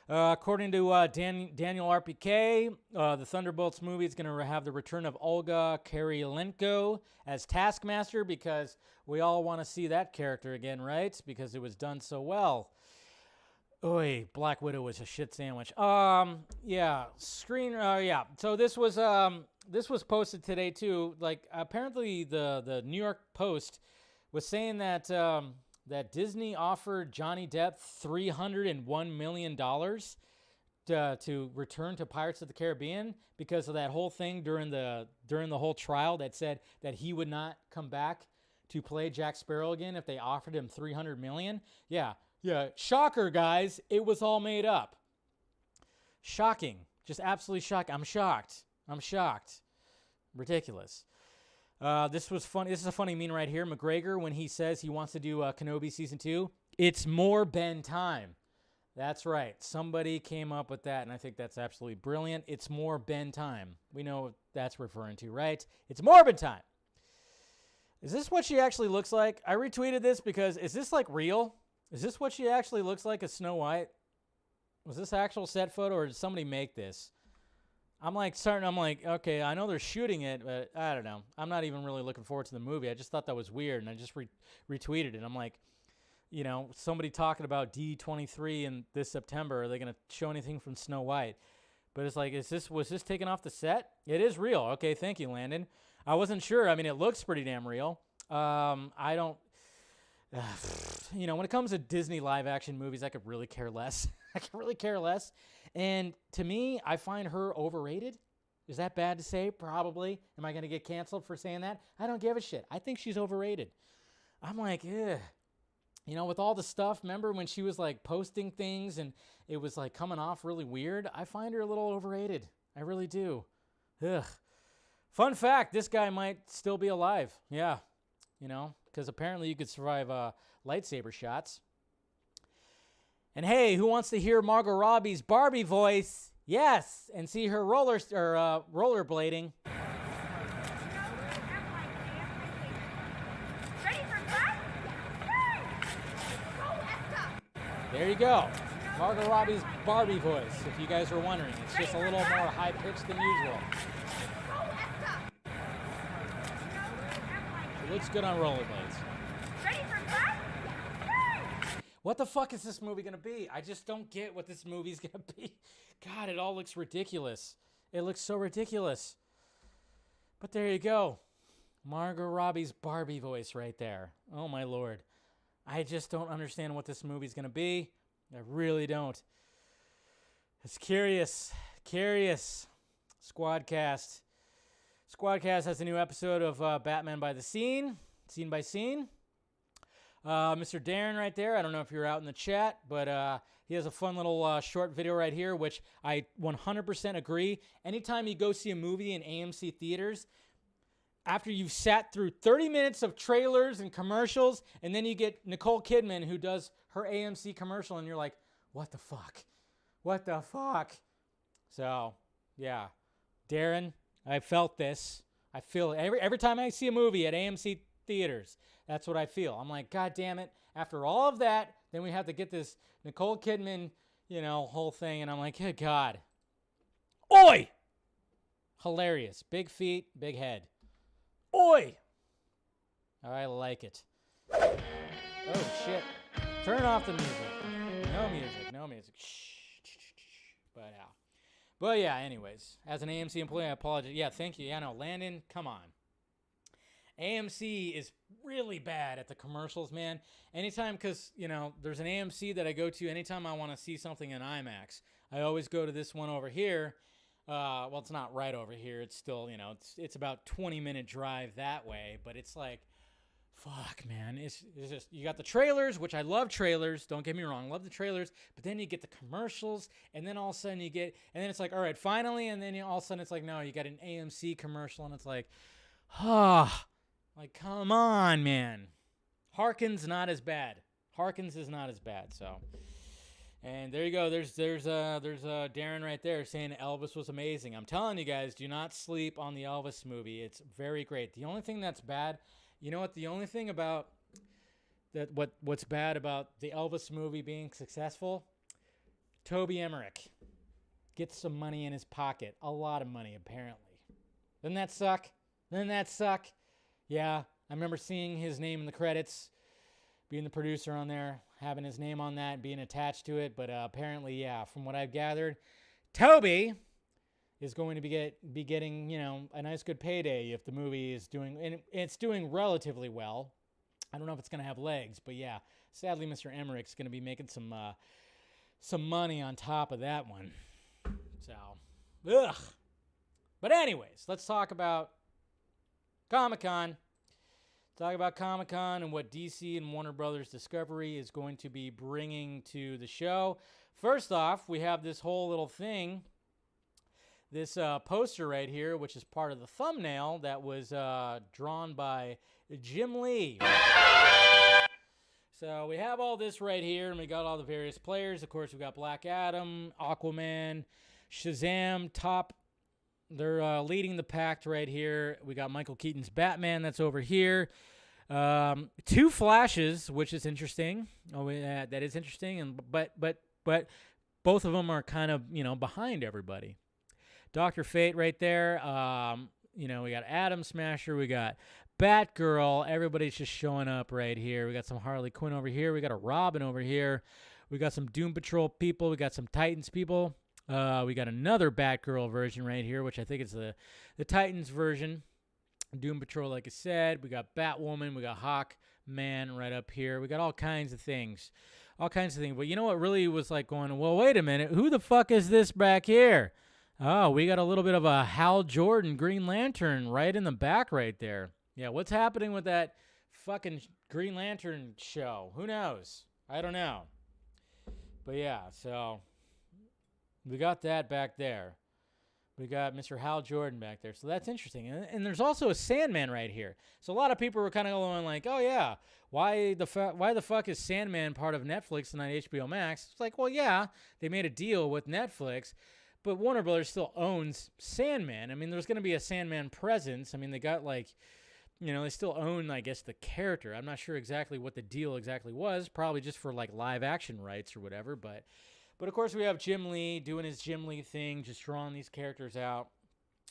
According to Daniel RPK, the Thunderbolts movie is going to have the return of Olga Kurylenko as Taskmaster because we all want to see that character again, right? Because it was done so well. Oy, Black Widow was a shit sandwich. Yeah, So this was posted today too. Like apparently the New York Post was saying that that Disney offered Johnny Depp $301 million to return to Pirates of the Caribbean because of that whole thing during the whole trial that said that he would not come back to play Jack Sparrow again if they offered him $300 million. Yeah, shocker, guys. It was all made up. Shocking. Just absolutely shocking. I'm shocked. Ridiculous. This was funny. This is a funny meme right here. McGregor, when he says he wants to do Kenobi Season 2, it's more Ben time. That's right. Somebody came up with that, and I think that's absolutely brilliant. It's more Ben time. We know what that's referring to, right? It's more Ben time. Is this what she actually looks like? I retweeted this because is this like real? Is this what she actually looks like as Snow White? Was this actual set photo or did somebody make this? I'm like, okay, I know they're shooting it, but I don't know. I'm not even really looking forward to the movie. I just thought that was weird, and I just retweeted it. I'm like, somebody talking about D23 in this September. Are they going to show anything from Snow White? But it's like, was this taken off the set? It is real. Okay, thank you, Landon. I wasn't sure. I mean, it looks pretty damn real. I don't, when it comes to Disney live-action movies, I could really care less. I could really care less. And to me, I find her overrated. Is that bad to say? Probably. Am I going to get canceled for saying that? I don't give a shit. I think she's overrated. I'm like, ugh. With all the stuff, remember when she was like posting things and it was like coming off really weird? I find her a little overrated. I really do. Ugh. Fun fact, this guy might still be alive. Yeah. Because apparently you could survive lightsaber shots. And hey, who wants to hear Margot Robbie's Barbie voice? Yes. And see her rollerblading. There you go. Margot Robbie's Barbie voice, if you guys are wondering. It's just a little more high-pitched than usual. She looks good on rollerblades. What the fuck is this movie going to be? I just don't get what this movie's going to be. God, it all looks ridiculous. It looks so ridiculous. But there you go. Margot Robbie's Barbie voice right there. Oh, my Lord. I just don't understand what this movie's going to be. I really don't. It's curious. Squadcast. Squadcast has a new episode of Batman by the Scene by scene. Mr. Darren right there, I don't know if you're out in the chat, but he has a fun little short video right here, which I 100% agree. Anytime you go see a movie in AMC theaters, after you've sat through 30 minutes of trailers and commercials, and then you get Nicole Kidman who does her AMC commercial, and you're like, what the fuck? What the fuck? So, yeah. Darren, I felt this. I feel it. Every time I see a movie at AMC theaters, that's what I feel. I'm like, God damn it. After all of that, then we have to get this Nicole Kidman, whole thing, and I'm like, good God. Oi! Hilarious. Big feet, big head. Oi! I like it. Oh, shit. Turn off the music. No music. Shh. But yeah, anyways. As an AMC employee, I apologize. Yeah, thank you. Yeah, no, Landon, come on. AMC is really bad at the commercials, man. Anytime, because, there's an AMC that I go to anytime I want to see something in IMAX. I always go to this one over here. Well, it's not right over here. It's still, it's about 20-minute drive that way. But it's like, fuck, man. It's just, you got the trailers, which I love trailers. Don't get me wrong. Love the trailers. But then you get the commercials. And then all of a sudden and then it's like, all right, finally. And then all of a sudden it's like, no, you got an AMC commercial. And it's like, like, come on, man. Harkins is not as bad. So, and there you go. There's Darren right there saying Elvis was amazing. I'm telling you guys, do not sleep on the Elvis movie. It's very great. The only thing that's bad, you know what? The only thing about that, what's bad about the Elvis movie being successful, Toby Emmerich gets some money in his pocket. A lot of money, apparently. Doesn't that suck? Yeah, I remember seeing his name in the credits, being the producer on there, having his name on that, being attached to it. But apparently, yeah, from what I've gathered, Toby is going to be getting, a nice good payday if the movie is doing, and it's doing relatively well. I don't know if it's going to have legs, but yeah, sadly, Mr. Emmerich's going to be making some money on top of that one. So, ugh. But anyways, let's talk about Comic-Con. Talk about Comic-Con and what DC and Warner Brothers Discovery is going to be bringing to the show. First off, we have this whole little thing, this poster right here, which is part of the thumbnail that was drawn by Jim Lee. So we have all this right here, and we got all the various players. Of course, we got Black Adam, Aquaman, Shazam, They're leading the pack right here. We got Michael Keaton's Batman that's over here. 2 Flashes, which is interesting. That is interesting. But both of them are kind of, behind everybody. Dr. Fate right there. We got Atom Smasher. We got Batgirl. Everybody's just showing up right here. We got some Harley Quinn over here. We got a Robin over here. We got some Doom Patrol people. We got some Titans people. We got another Batgirl version right here, which I think is the Titans version. Doom Patrol, like I said. We got Batwoman. We got Hawkman right up here. We got all kinds of things. But you know what really was like going, well, wait a minute. Who the fuck is this back here? Oh, we got a little bit of a Hal Jordan Green Lantern right in the back right there. Yeah, what's happening with that fucking Green Lantern show? Who knows? I don't know. But yeah, so we got that back there. We got Mr. Hal Jordan back there. So that's interesting. And there's also a Sandman right here. So a lot of people were kind of going like, oh, yeah, why the fuck is Sandman part of Netflix and not HBO Max? It's like, well, yeah, they made a deal with Netflix, but Warner Brothers still owns Sandman. I mean, there's going to be a Sandman presence. I mean, they got like, they still own, I guess, the character. I'm not sure exactly what the deal exactly was. Probably just for like live action rights or whatever, But of course, we have Jim Lee doing his Jim Lee thing, just drawing these characters out,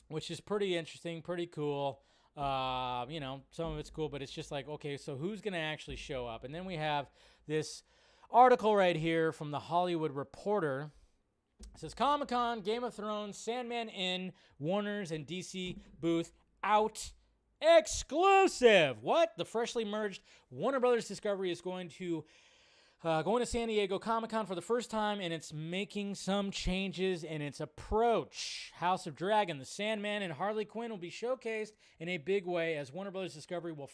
which is pretty interesting, pretty cool. Some of it's cool, but it's just like, okay, so who's going to actually show up? And then we have this article right here from The Hollywood Reporter. It says, Comic-Con, Game of Thrones, Sandman in, Warner's and DC booth out. Exclusive! What? The freshly merged Warner Brothers Discovery is going to San Diego Comic-Con for the first time, and it's making some changes in its approach. House of Dragon, the Sandman, and Harley Quinn will be showcased in a big way as Warner Brothers Discovery will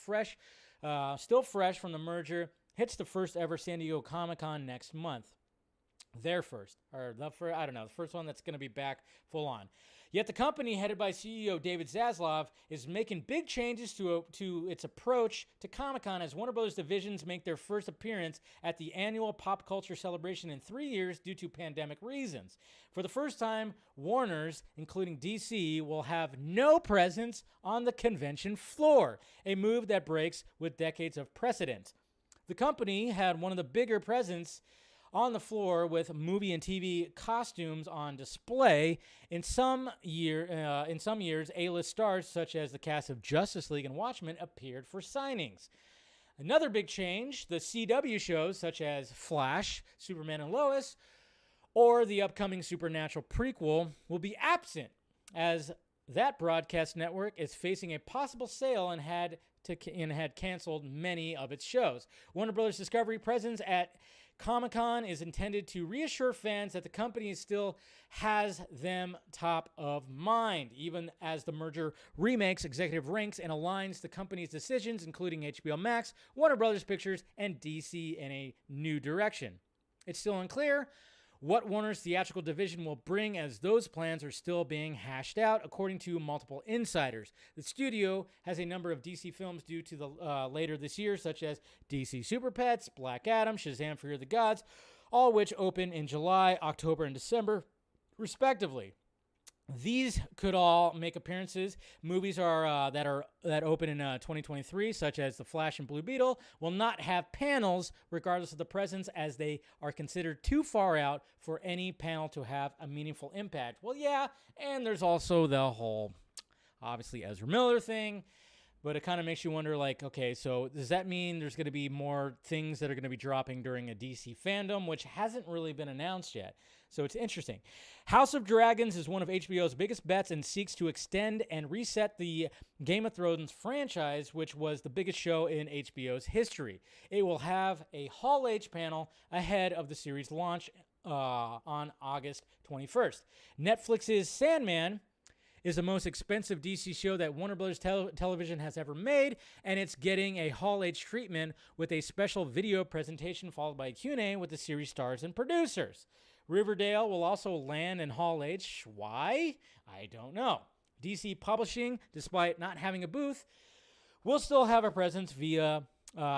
still fresh from the merger, hits the first ever San Diego Comic-Con next month. The first one that's going to be back full on. Yet the company, headed by CEO David Zaslav, is making big changes to its approach to Comic-Con as Warner Brothers divisions make their first appearance at the annual pop culture celebration in 3 years due to pandemic reasons. For the first time, Warner's, including DC, will have no presence on the convention floor, a move that breaks with decades of precedent. The company had one of the bigger presence on the floor with movie and TV costumes on display. In some years, A-list stars such as the cast of Justice League and Watchmen appeared for signings. Another big change, the CW shows such as Flash, Superman and Lois, or the upcoming Supernatural prequel will be absent, as that broadcast network is facing a possible sale and had canceled many of its shows. Warner Brothers Discovery presence at Comic-Con is intended to reassure fans that the company still has them top of mind, even as the merger remakes executive ranks and aligns the company's decisions, including HBO Max, Warner Brothers Pictures, and DC in a new direction. It's still unclear what Warner's theatrical division will bring, as those plans are still being hashed out, according to multiple insiders. The studio has a number of DC films due to the later this year, such as DC Super Pets, Black Adam, Shazam! Fear of the Gods, all which open in July, October, and December, respectively. These could all make appearances. Movies that open in 2023, such as The Flash and Blue Beetle, will not have panels regardless of the presence, as they are considered too far out for any panel to have a meaningful impact. Well, yeah, and there's also the whole, obviously, Ezra Miller thing, but it kind of makes you wonder, like, okay, so does that mean there's going to be more things that are going to be dropping during a DC fandom, which hasn't really been announced yet? So it's interesting. House of Dragons is one of HBO's biggest bets and seeks to extend and reset the Game of Thrones franchise, which was the biggest show in HBO's history. It will have a Hall H panel ahead of the series launch on August 21st. Netflix's Sandman is the most expensive DC show that Warner Brothers Television has ever made, and it's getting a Hall H treatment with a special video presentation followed by a Q&A with the series stars and producers. Riverdale will also land in Hall H. Why? I don't know. DC Publishing, despite not having a booth, will still have a presence via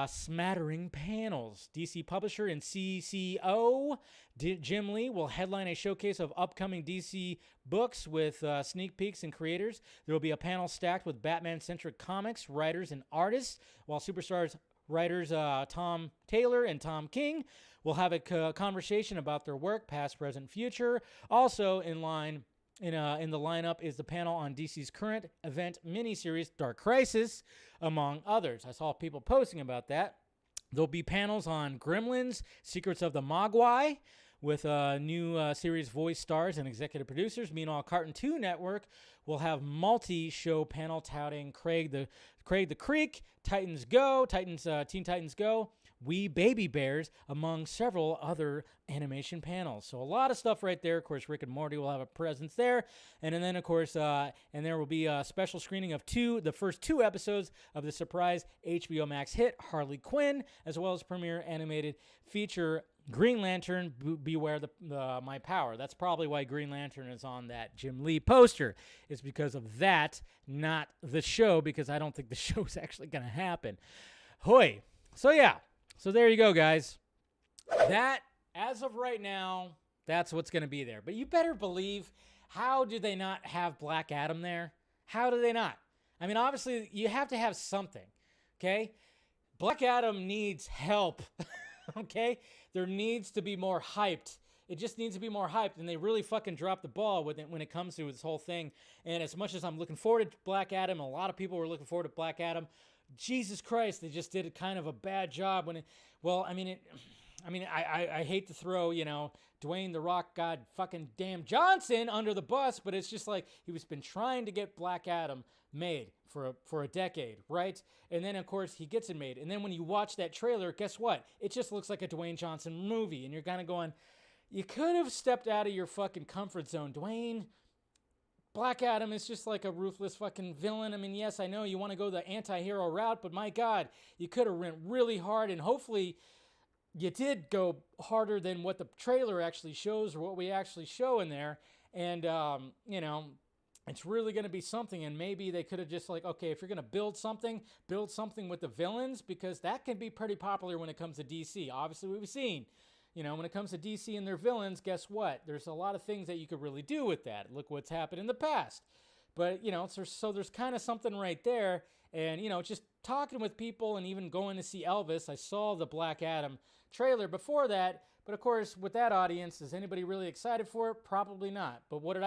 smattering panels. DC Publisher and CCO Jim Lee will headline a showcase of upcoming DC books with sneak peeks and creators. There will be a panel stacked with Batman-centric comics, writers, and artists, while Superstars writers Tom Taylor and Tom King will have a conversation about their work, past, present, future. Also in line in the lineup is the panel on DC's current event miniseries, Dark Crisis, among others. I saw people posting about that. There'll be panels on Gremlins, Secrets of the Mogwai, with new series voice stars and executive producers. Meanwhile, Cartoon 2 Network will have multi-show panel touting Craig the Creek, Teen Titans Go, We Baby Bears, among several other animation panels. So a lot of stuff right there. Of course, Rick and Morty will have a presence there. And then, of course, and there will be a special screening of the first 2 episodes of the surprise HBO Max hit, Harley Quinn, as well as premiere animated feature Green Lantern, Beware My Power. That's probably why Green Lantern is on that Jim Lee poster. It's because of that, not the show, because I don't think the show's actually going to happen. Hoy. So, yeah. So there you go, guys. That, as of right now, that's what's going to be there. But you better believe, how do they not have Black Adam there? How do they not? I mean, obviously, you have to have something, okay? Black Adam needs help, okay? There needs to be more hyped. It just needs to be more hyped, and they really fucking dropped the ball when it comes to this whole thing. And as much as I'm looking forward to Black Adam, a lot of people were looking forward to Black Adam, Jesus Christ, they just did kind of a bad job when I hate to throw, Dwayne The Rock God fucking damn Johnson under the bus, but it's just like he was been trying to get Black Adam made for a decade, right? And then, of course, he gets it made. And then when you watch that trailer, guess what? It just looks like a Dwayne Johnson movie, and you're kind of going, you could have stepped out of your fucking comfort zone, Dwayne. Black Adam is just like a ruthless fucking villain. I mean, yes, I know you want to go the anti-hero route, but my God, you could have went really hard, and hopefully you did go harder than what the trailer actually shows or what we actually show in there. And, it's really going to be something, and maybe they could have just like, okay, if you're going to build something with the villains, because that can be pretty popular when it comes to DC. Obviously, we've seen, when it comes to DC and their villains, guess what? There's a lot of things that you could really do with that. Look what's happened in the past. But, so there's kind of something right there. And, just talking with people and even going to see Elvis, I saw the Black Adam trailer before that. But, of course, with that audience, is anybody really excited for it? Probably not. But what did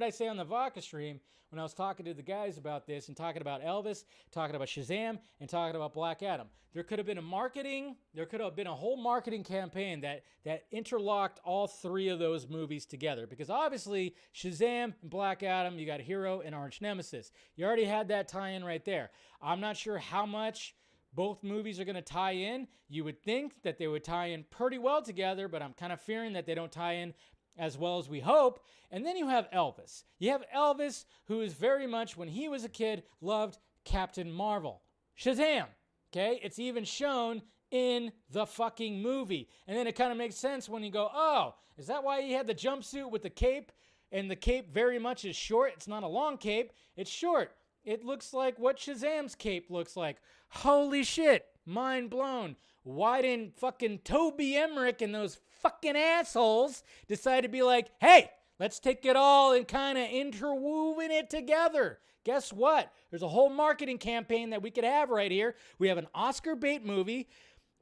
I say on the Vodka stream when I was talking to the guys about this and talking about Elvis, talking about Shazam, and talking about Black Adam? There could have been a whole marketing campaign that interlocked all 3 of those movies together. Because obviously, Shazam and Black Adam, you got Hero and Arch Nemesis. You already had that tie-in right there. I'm not sure how much both movies are going to tie in. You would think that they would tie in pretty well together, but I'm kind of fearing that they don't tie in as well as we hope. And then you have Elvis. You have Elvis, who is very much, when he was a kid, loved Captain Marvel. Shazam. Okay? It's even shown in the fucking movie. And then it kind of makes sense when you go, oh, is that why he had the jumpsuit with the cape? And the cape very much is short. It's not a long cape. It's short. It looks like what Shazam's cape looks like. Holy shit. Mind blown. Why didn't fucking Toby Emmerich and those fucking assholes decide to be like, hey, let's take it all and kind of interwoven it together? Guess what? There's a whole marketing campaign that we could have right here. We have an Oscar bait movie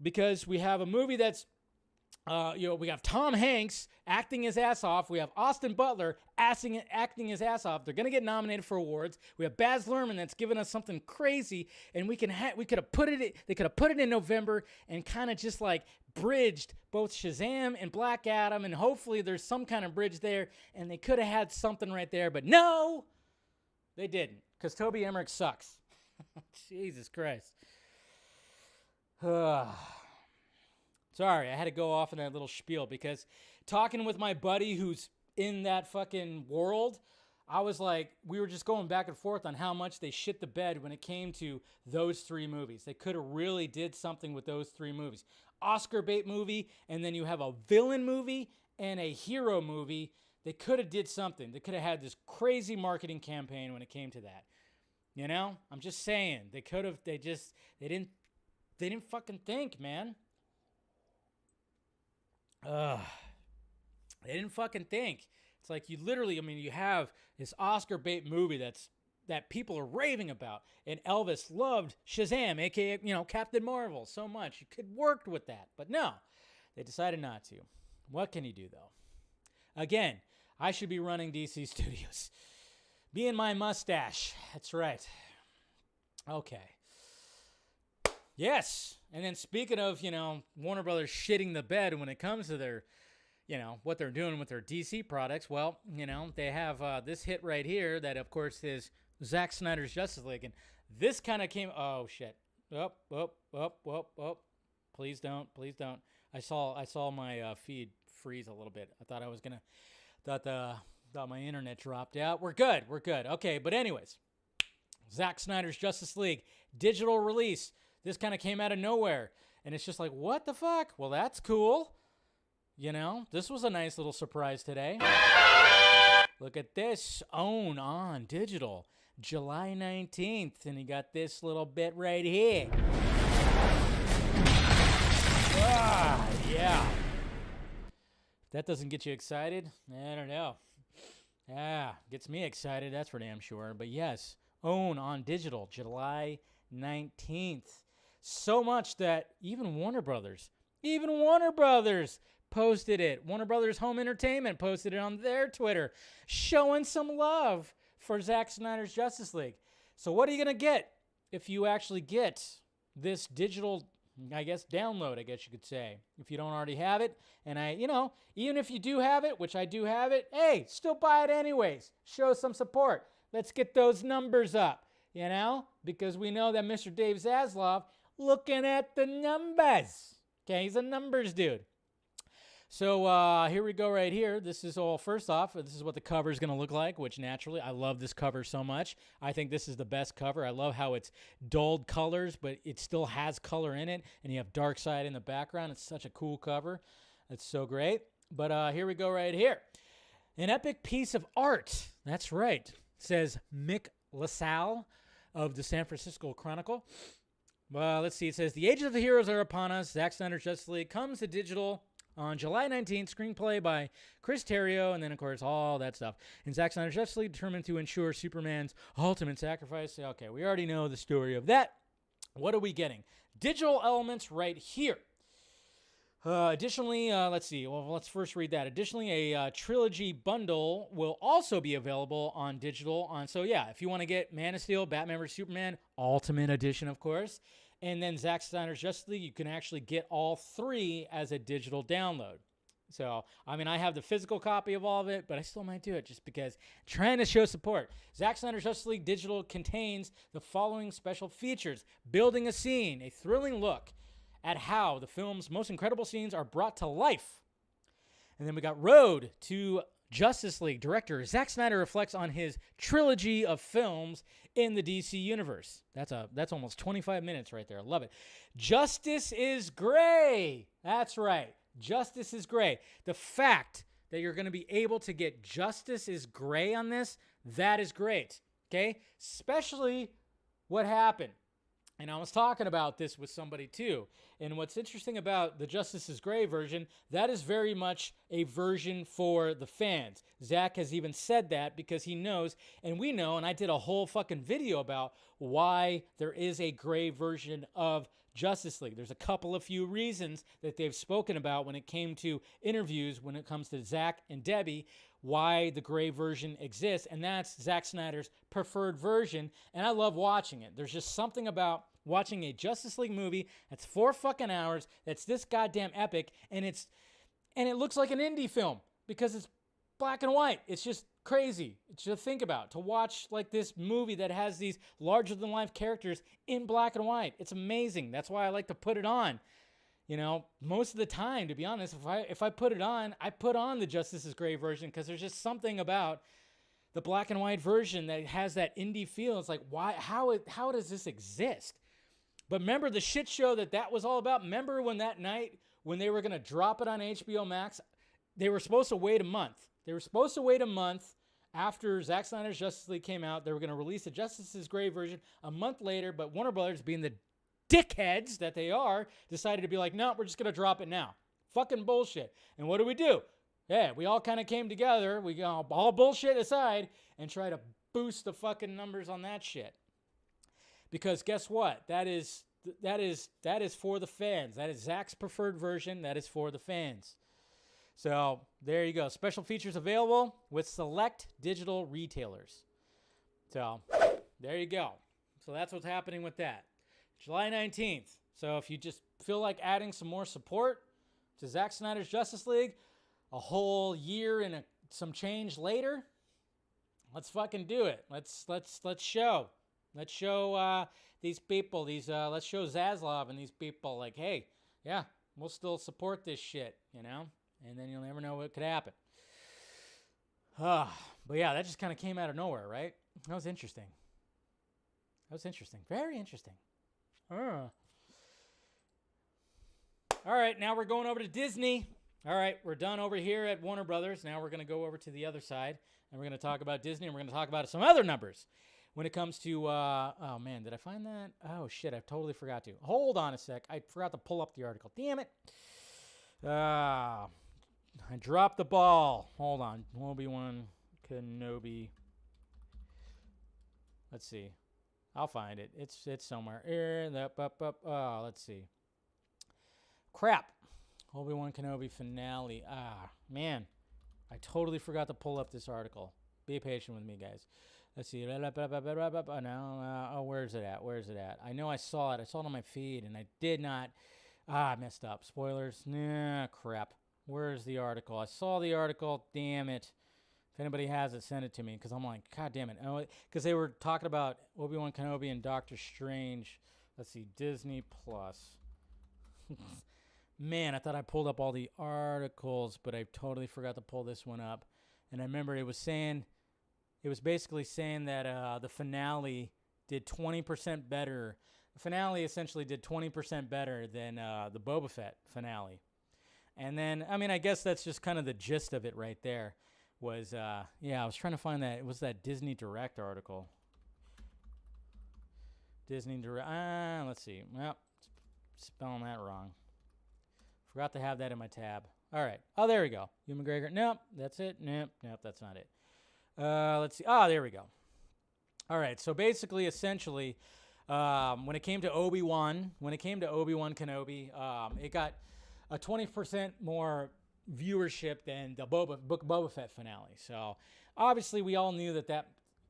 because we have a movie that's we have Tom Hanks acting his ass off. We have Austin Butler acting his ass off. They're going to get nominated for awards. We have Baz Luhrmann that's given us something crazy, and they could have put it in November and kind of just like bridged both Shazam and Black Adam, and hopefully there's some kind of bridge there, and they could have had something right there, but no, they didn't, because Toby Emmerich sucks. Jesus Christ. Sorry, I had to go off in that little spiel because talking with my buddy who's in that fucking world, I was like, we were just going back and forth on how much they shit the bed when it came to those 3 movies. They could have really did something with those 3 movies. Oscar bait movie, and then you have a villain movie and a hero movie. They could have did something. They could have had this crazy marketing campaign when it came to that. I'm just saying. They could have, they didn't fucking think, man. They didn't fucking think. It's like you literally, you have this Oscar bait movie that people are raving about, and Elvis loved Shazam, aka Captain Marvel, so much. You could work with that, but no, they decided not to. What can you do though? Again, I should be running DC Studios. Me and my mustache. That's right. Okay. Yes. And then speaking of, Warner Brothers shitting the bed when it comes to their, what they're doing with their DC products, well, they have this hit right here that, of course, is Zack Snyder's Justice League. And this kind of came, oh, shit. Up. Please don't. I saw my feed freeze a little bit. I thought I was going to, thought my internet dropped out. We're good. Okay, but anyways, Zack Snyder's Justice League, digital release. This kind of came out of nowhere. And it's just like, what the fuck? Well, that's cool. This was a nice little surprise today. Look at this. Own on digital. July 19th. And you got this little bit right here. Yeah. If that doesn't get you excited, I don't know. Yeah, gets me excited, that's for damn sure. But yes, own on digital, July 19th. So much that even Warner Brothers posted it. Warner Brothers Home Entertainment posted it on their Twitter, showing some love for Zack Snyder's Justice League. So what are you going to get if you actually get this digital, download, I guess you could say, if you don't already have it? And even if you do have it, which I do have it, hey, still buy it anyways. Show some support. Let's get those numbers up, because we know that Mr. Dave Zaslav looking at the numbers. Okay, he's a numbers dude. So here we go right here. This is all, first off, this is what the cover is going to look like, which naturally, I love this cover so much. I think this is the best cover. I love how it's dulled colors, but it still has color in it, and you have Darkseid in the background. It's such a cool cover. It's so great. But here we go right here. An epic piece of art. That's right. It says Mick LaSalle of the San Francisco Chronicle. Well, let's see. It says, the age of the heroes are upon us. Zack Snyder's Justice League comes to digital on July 19th, screenplay by Chris Terrio, and then, of course, all that stuff. And Zack Snyder's Justice League determined to ensure Superman's ultimate sacrifice. Okay, we already know the story of that. What are we getting? Digital elements right here. Additionally, let's see. Well, let's first read that. Additionally, a trilogy bundle will also be available on digital. So, yeah, if you want to get Man of Steel, Batman vs. Superman, Ultimate Edition, of course, and then Zack Snyder's Justice League, you can actually get all three as a digital download. So, I have the physical copy of all of it, but I still might do it just because I'm trying to show support. Zack Snyder's Justice League Digital contains the following special features. Building a scene, a thrilling look at how the film's most incredible scenes are brought to life. And then we got Road to Justice League. Director Zack Snyder reflects on his trilogy of films in the DC universe. That's almost 25 minutes right there. I love it. Justice is Gray. That's right. Justice is Gray. The fact that you're going to be able to get Justice is Gray on this, that is great. Okay? Especially what happened. And I was talking about this with somebody too. And what's interesting about the Justice is Gray version, that is very much a version for the fans. Zack has even said that because he knows, and we know, and I did a whole fucking video about why there is a gray version of Justice League. There's a few reasons that they've spoken about when it came to interviews, when it comes to Zack and Debbie, why the gray version exists, and that's Zack Snyder's preferred version, and I love watching it. There's just something about watching a Justice League movie that's 4 fucking hours, that's this goddamn epic, and it looks like an indie film because it's black and white. It's just crazy to think about, to watch like this movie that has these larger-than-life characters in black and white. It's amazing. That's why I like to put it on. Most of the time, to be honest, if I put it on, I put on the Justice is Gray version because there's just something about the black and white version that has that indie feel. It's like, why? How does this exist? But remember the shit show that was all about? Remember when that night when they were going to drop it on HBO Max, they were supposed to wait a month. They were supposed to wait a month after Zack Snyder's Justice League came out. They were going to release the Justice is Gray version a month later, but Warner Brothers, being the dickheads that they are, decided to be like, no, we're just going to drop it now. Fucking bullshit. And what do? Yeah, we all kind of came together. We got all bullshit aside and try to boost the fucking numbers on that shit. Because guess what? That is for the fans. That is Zack's preferred version. That is for the fans. So there you go. Special features available with select digital retailers. So there you go. So that's what's happening with that. July 19th. So if you just feel like adding some more support to Zack Snyder's Justice League a whole year and some change later, let's fucking do it. Let's show. Let's show these people, let's show Zaslav and these people like, hey, yeah, we'll still support this shit, you know? And then you'll never know what could happen. But yeah, that just kind of came out of nowhere, right? That was interesting. Very interesting. All right, now we're going over to Disney. All right, we're done over here at Warner Brothers. Now we're going to go over to the other side, and we're going to talk about Disney, and we're going to talk about some other numbers. When it comes to, oh man, did I find that? Oh shit, I totally forgot to. Hold on a sec. I forgot to pull up the article. Damn it. I dropped the ball. Hold on. Obi-Wan Kenobi. Let's see. I'll find it. It's somewhere. Let's see. Crap. Obi-Wan Kenobi finale. Man. I totally forgot to pull up this article. Be patient with me, guys. Let's see. Where's it at? I know I saw it. I saw it on my feed, and I did not. I messed up. Spoilers. Nah, crap. Where's the article? I saw the article. Damn it. If anybody has it, send it to me, because I'm like, God damn it. Because they were talking about Obi-Wan Kenobi and Doctor Strange. Let's see. Disney Plus. Man, I thought I pulled up all the articles, but I totally forgot to pull this one up. And I remember it was basically saying that the finale did 20% better. The finale essentially did 20% better than the Boba Fett finale. And then, I mean, I guess that's just kind of the gist of it right there. Was, I was trying to find that. It was that Disney Direct article. Disney Direct. Let's see. Well, spelling that wrong. Forgot to have that in my tab. All right. Oh, there we go. Hugh McGregor. Nope. That's it. Nope, that's not it. Let's see. There we go. All right. So basically, essentially, when it came to Obi-Wan Kenobi, it got a 20% more viewership than the Boba Fett finale. So obviously, we all knew that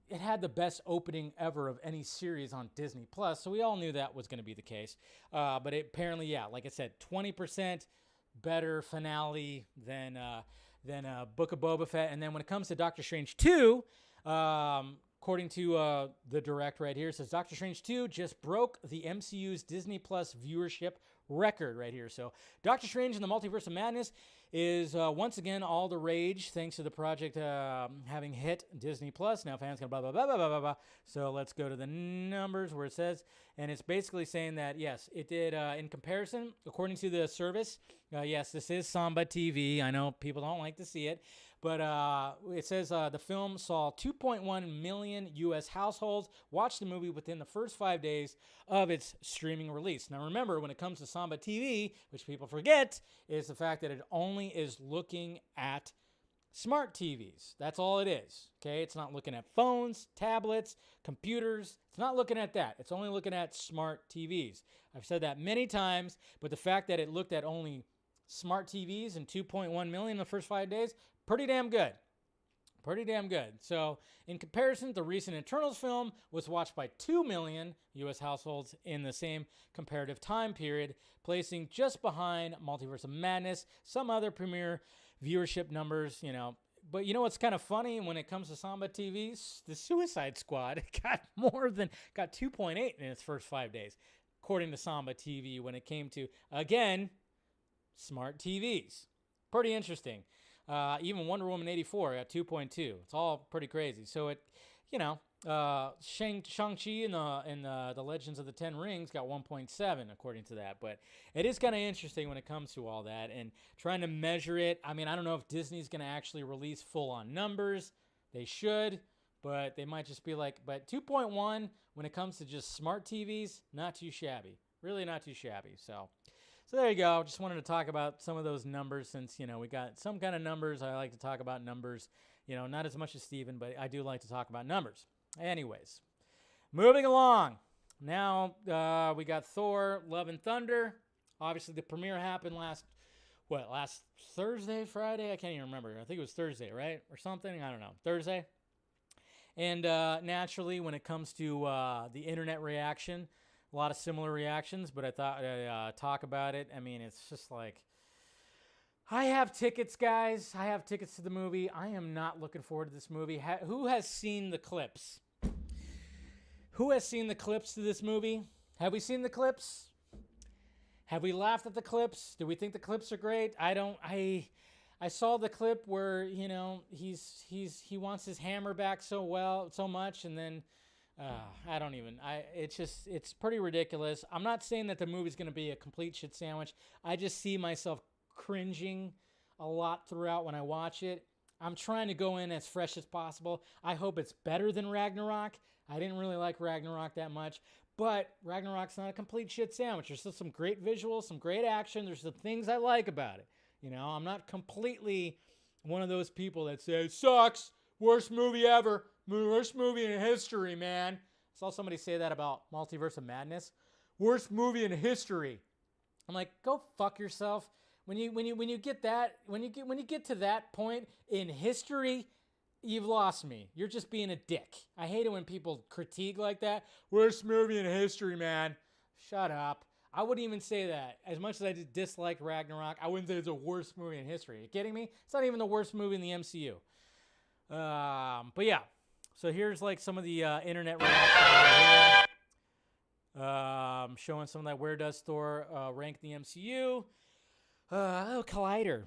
it had the best opening ever of any series on Disney Plus. So we all knew that was going to be the case. But it apparently, yeah, like I said, 20% better finale than Book of Boba Fett. And then when it comes to Doctor Strange 2, according to the direct right here, it says Doctor Strange 2 just broke the MCU's Disney Plus viewership record right here. So Doctor Strange and the Multiverse of Madness is once again all the rage thanks to the project having hit Disney Plus. Now fans can blah, blah, blah, blah, blah, blah, blah. So let's go to the numbers where it says, and it's basically saying that, yes, it did in comparison, according to the service, yes, this is Samba TV. I know people don't like to see it, but it says the film saw 2.1 million U.S. households watch the movie within the first 5 days of its streaming release. Now, remember, when it comes to Samba TV, which people forget, is the fact that it only is looking at smart TVs. That's all it is, okay? It's not looking at phones, tablets, computers. It's not looking at that. It's only looking at smart TVs. I've said that many times, but the fact that it looked at only smart TVs and 2.1 million in the first 5 days, pretty damn good. Pretty damn good. So, in comparison, the recent Eternals film was watched by 2 million U.S. households in the same comparative time period, placing just behind Multiverse of Madness, some other premiere viewership numbers, you know. But you know what's kind of funny when it comes to Samba TVs? The Suicide Squad got 2.8 in its first 5 days, according to Samba TV, when it came to, again, smart TVs. Pretty interesting. Even Wonder Woman 84 got 2.2. It's all pretty crazy. So it, you know, Shang-Chi and the Legends of the Ten Rings got 1.7 according to that. But it is kind of interesting when it comes to all that and trying to measure it. I mean, I don't know if Disney's going to actually release full-on numbers. They should, but they might just be like, but 2.1 when it comes to just smart TVs, not too shabby. Really not too shabby. So there you go. Just wanted to talk about some of those numbers since, you know, we got some kind of numbers. I like to talk about numbers, you know, not as much as Steven, but I do like to talk about numbers. Anyways, moving along. Now we got Thor, Love and Thunder. Obviously, the premiere happened last last Thursday, Friday? I can't even remember. I think it was Thursday, right? Or something. I don't know. Thursday. And naturally, when it comes to the internet reaction, a lot of similar reactions, but I thought I'd talk about it. I mean, it's just like, I have tickets, guys. I have tickets to the movie. I am not looking forward to this movie. Who has seen the clips? Who has seen the clips to this movie? Have we seen the clips? Have we laughed at the clips? Do we think the clips are great? I saw the clip where, you know, he wants his hammer back so much, and then it's pretty ridiculous. I'm not saying that the movie's going to be a complete shit sandwich. I just see myself cringing a lot throughout when I watch it. I'm trying to go in as fresh as possible. I hope it's better than Ragnarok. I didn't really like Ragnarok that much, but Ragnarok's not a complete shit sandwich. There's still some great visuals, some great action. There's some things I like about it. You know, I'm not completely one of those people that say, sucks, worst movie ever, worst movie in history, man. I saw somebody say that about Multiverse of Madness. Worst movie in history. I'm like, go fuck yourself. When you get to that point in history, you've lost me. You're just being a dick. I hate it when people critique like that. Worst movie in history, man. Shut up. I wouldn't even say that. As much as I dislike Ragnarok, I wouldn't say it's the worst movie in history. Are you kidding me? It's not even the worst movie in the MCU. But yeah. So here's like some of the internet reactions right here. Showing some of that where does Thor rank in the MCU. Collider.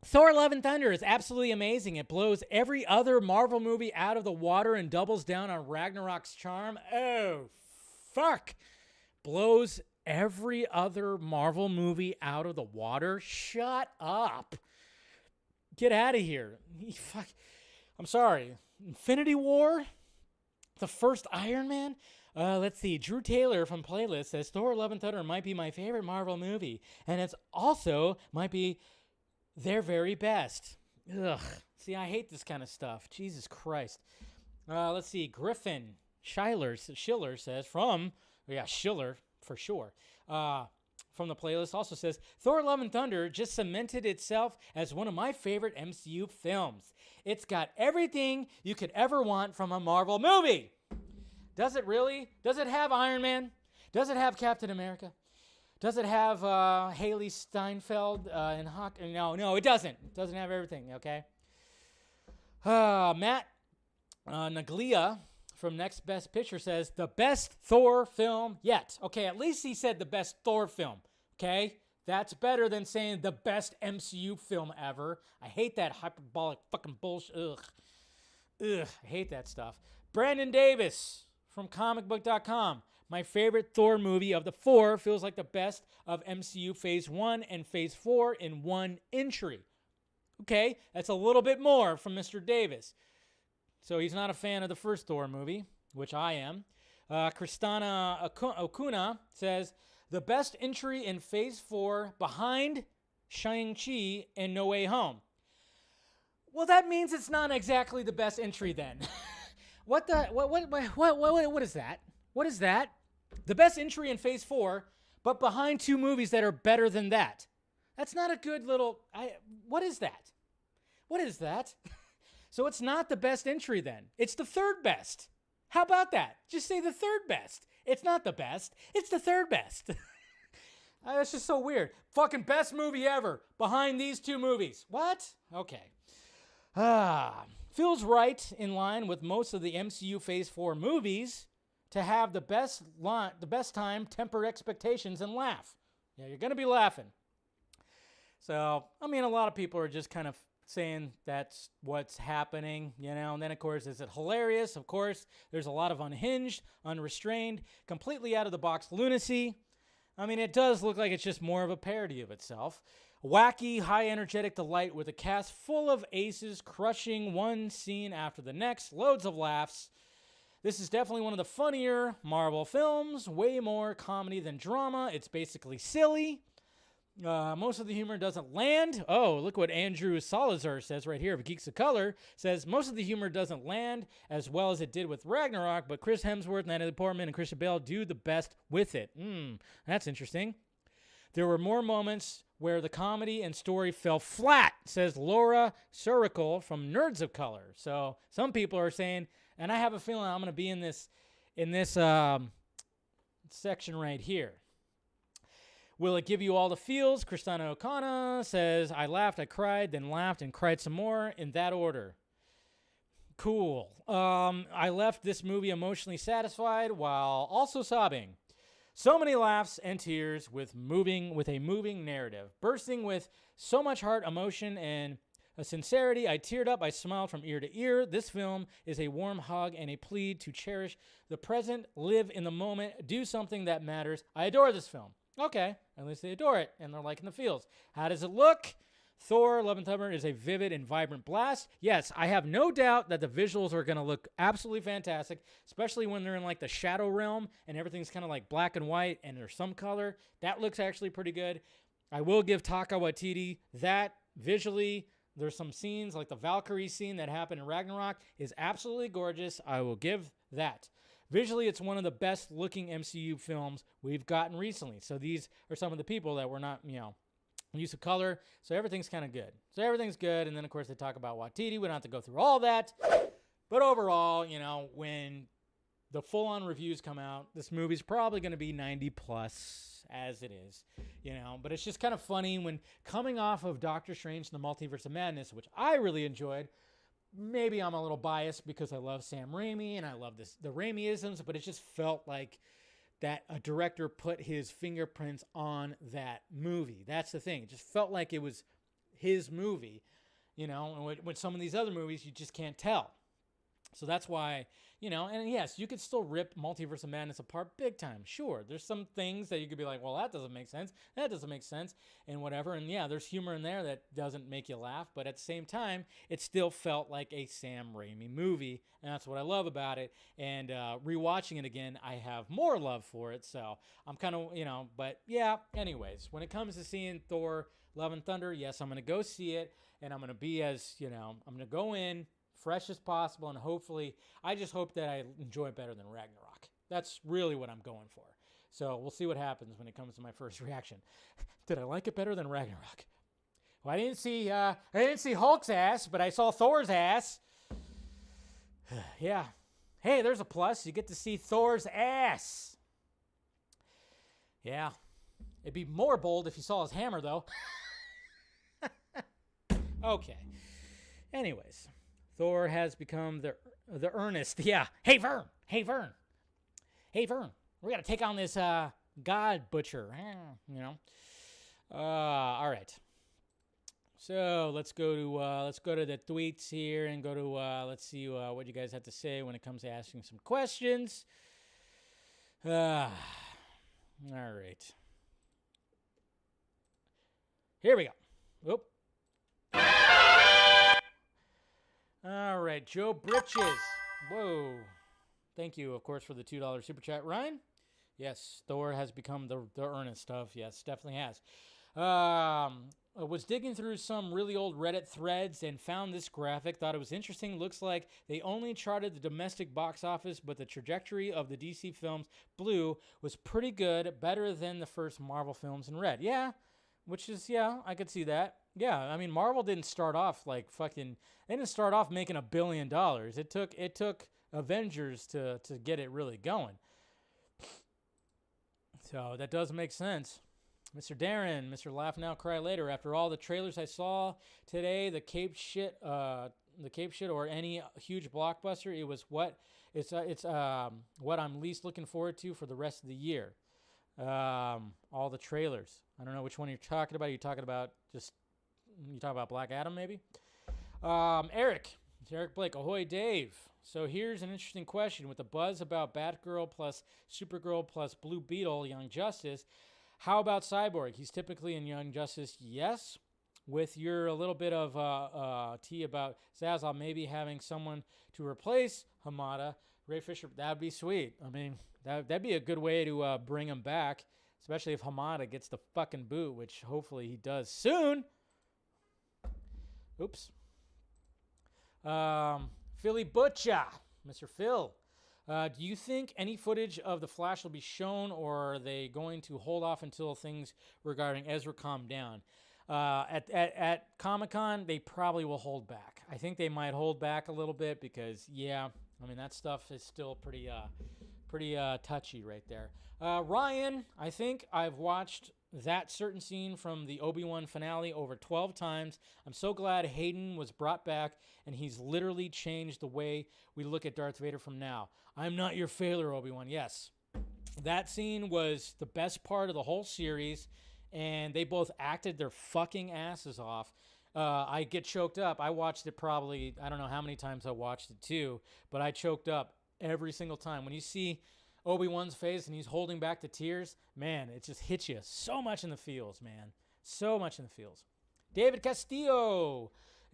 Thor Love and Thunder is absolutely amazing. It blows every other Marvel movie out of the water and doubles down on Ragnarok's charm. Oh, fuck. Blows every other Marvel movie out of the water? Shut up. Get out of here. Fuck. I'm sorry. Infinity War? The first Iron Man? Let's see. Drew Taylor from Playlist says Thor Love and Thunder might be my favorite Marvel movie, and it's also might be their very best. Ugh. See, I hate this kind of stuff. Jesus Christ. Let's see. Griffin Schiller says Schiller for sure. From the Playlist also says Thor Love and Thunder just cemented itself as one of my favorite MCU films. It's got everything you could ever want from a Marvel movie. Does it really? Does it have Iron Man? Does it have Captain America? Does it have Haley Steinfeld and Hawk? No, it doesn't. It doesn't have everything, okay? Matt Naglia from Next Best Picture says, the best Thor film yet. Okay, at least he said the best Thor film, okay? That's better than saying the best MCU film ever. I hate that hyperbolic fucking bullshit. Ugh, I hate that stuff. Brandon Davis from comicbook.com. My favorite Thor movie of the four feels like the best of MCU Phase 1 and Phase 4 in one entry. Okay, that's a little bit more from Mr. Davis. So he's not a fan of the first Thor movie, which I am. Kristana Okuna says, the best entry in Phase 4 behind Shang-Chi and No Way Home. Well, that means it's not exactly the best entry then. What is that? What is that? The best entry in Phase 4, but behind two movies that are better than that. That's not a good little... what is that? What is that? So it's not the best entry then. It's the third best. How about that? Just say the third best. It's not the best. It's the third best. That's just so weird. Fucking best movie ever behind these two movies. What? Okay. Feels right in line with most of the MCU Phase 4 movies to have the best time, temper expectations, and laugh. Yeah, you're going to be laughing. So, I mean, a lot of people are just kind of saying that's what's happening, you know, and then, of course, is it hilarious? Of course, there's a lot of unhinged, unrestrained, completely out-of-the-box lunacy. I mean, it does look like it's just more of a parody of itself. Wacky, high-energetic delight with a cast full of aces crushing one scene after the next, loads of laughs. This is definitely one of the funnier Marvel films, way more comedy than drama. It's basically silly. Most of the humor doesn't land. Oh, look what Andrew Salazar says right here of Geeks of Color. Says, most of the humor doesn't land as well as it did with Ragnarok, but Chris Hemsworth, Natalie Portman, and Christian Bale do the best with it. That's interesting. There were more moments where the comedy and story fell flat, says Laura Surical from Nerds of Color. So some people are saying, and I have a feeling I'm going to be in this section right here. Will it give you all the feels? Christina O'Connor says, I laughed, I cried, then laughed and cried some more in that order. Cool. I left this movie emotionally satisfied while also sobbing. So many laughs and tears with a moving narrative, bursting with so much heart, emotion, and a sincerity. I teared up. I smiled from ear to ear. This film is a warm hug and a plea to cherish the present, live in the moment, do something that matters. I adore this film. Okay, at least they adore it, and they're liking the feels. How does it look? Thor, Love and Thunder is a vivid and vibrant blast. Yes, I have no doubt that the visuals are going to look absolutely fantastic, especially when they're in like the shadow realm and everything's kind of like black and white and there's some color. That looks actually pretty good. I will give Taika Waititi that visually. There's some scenes like the Valkyrie scene that happened in Ragnarok is absolutely gorgeous. I will give that. Visually, it's one of the best looking MCU films we've gotten recently. So these are some of the people that were not, use of color. So everything's kind of good. So everything's good. And then, of course, they talk about Waititi. We don't have to go through all that. But overall, when the full-on reviews come out, this movie's probably going to be 90 plus as it is, But it's just kind of funny when coming off of Doctor Strange and the Multiverse of Madness, which I really enjoyed. Maybe I'm a little biased because I love Sam Raimi and I love the Raimi-isms, but it just felt like that a director put his fingerprints on that movie. That's the thing. It just felt like it was his movie, and with some of these other movies, you just can't tell. So that's why, and yes, you could still rip Multiverse of Madness apart big time. Sure, there's some things that you could be like, well, that doesn't make sense. That doesn't make sense, and whatever. And yeah, there's humor in there that doesn't make you laugh. But at the same time, it still felt like a Sam Raimi movie. And that's what I love about it. And rewatching it again, I have more love for it. So I'm kind of, but yeah, anyways, when it comes to seeing Thor, Love and Thunder, yes, I'm going to go see it. And I'm going to be I'm going to go in fresh as possible, and hopefully, I just hope that I enjoy it better than Ragnarok. That's really what I'm going for. So we'll see what happens when it comes to my first reaction. Did I like it better than Ragnarok? Well, I didn't see Hulk's ass, but I saw Thor's ass. Yeah. Hey, there's a plus. You get to see Thor's ass. Yeah. It'd be more bold if you saw his hammer, though. Okay. Anyways. Thor has become the earnest. Yeah. Hey, Vern. We got to take on this God Butcher. All right. So let's go to the tweets here and go to let's see what you guys have to say when it comes to asking some questions. All right. Here we go. Oop. All right, Joe Britches. Whoa. Thank you, of course, for the $2 super chat. Ryan? Yes, Thor has become the earnest stuff. Yes, definitely has. I was digging through some really old Reddit threads and found this graphic. Thought it was interesting. Looks like they only charted the domestic box office, but the trajectory of the DC films Blue was pretty good, better than the first Marvel films in red. Yeah, which is, I could see that. Yeah, I mean, Marvel didn't start off like fucking... They didn't start off making $1 billion. It took Avengers to get it really going. So that does make sense. Mr. Darren, Mr. Laugh Now, Cry Later. After all the trailers I saw today, the Cape shit, or any huge blockbuster, it was what I'm least looking forward to for the rest of the year. All the trailers. I don't know which one you're talking about. You talking about Black Adam, maybe? Eric Blake, ahoy Dave. So here's an interesting question. With the buzz about Batgirl plus Supergirl plus Blue Beetle, Young Justice, how about Cyborg? He's typically in Young Justice, yes. With your a little bit of tea about Zazzle maybe having someone to replace Hamada, Ray Fisher, that would be sweet. I mean, that'd be a good way to bring him back, especially if Hamada gets the fucking boot, which hopefully he does soon. Oops. Philly Butcher, Mr. Phil. Do you think any footage of The Flash will be shown, or are they going to hold off until things regarding Ezra calm down? At Comic-Con, they probably will hold back. I think they might hold back a little bit because, yeah, I mean, that stuff is still pretty touchy right there. Ryan, I think I've watched that certain scene from the Obi-Wan finale over 12 times. I'm so glad Hayden was brought back, and he's literally changed the way we look at Darth Vader from now. I'm not your failure, Obi-Wan. Yes, that scene was the best part of the whole series, and they both acted their fucking asses off. I get choked up. I watched it probably, I don't know how many times I watched it too, but I choked up every single time. When you see Obi-Wan's face and he's holding back the tears, man, it just hits you so much in the feels, man. So much in the feels. David Castillo.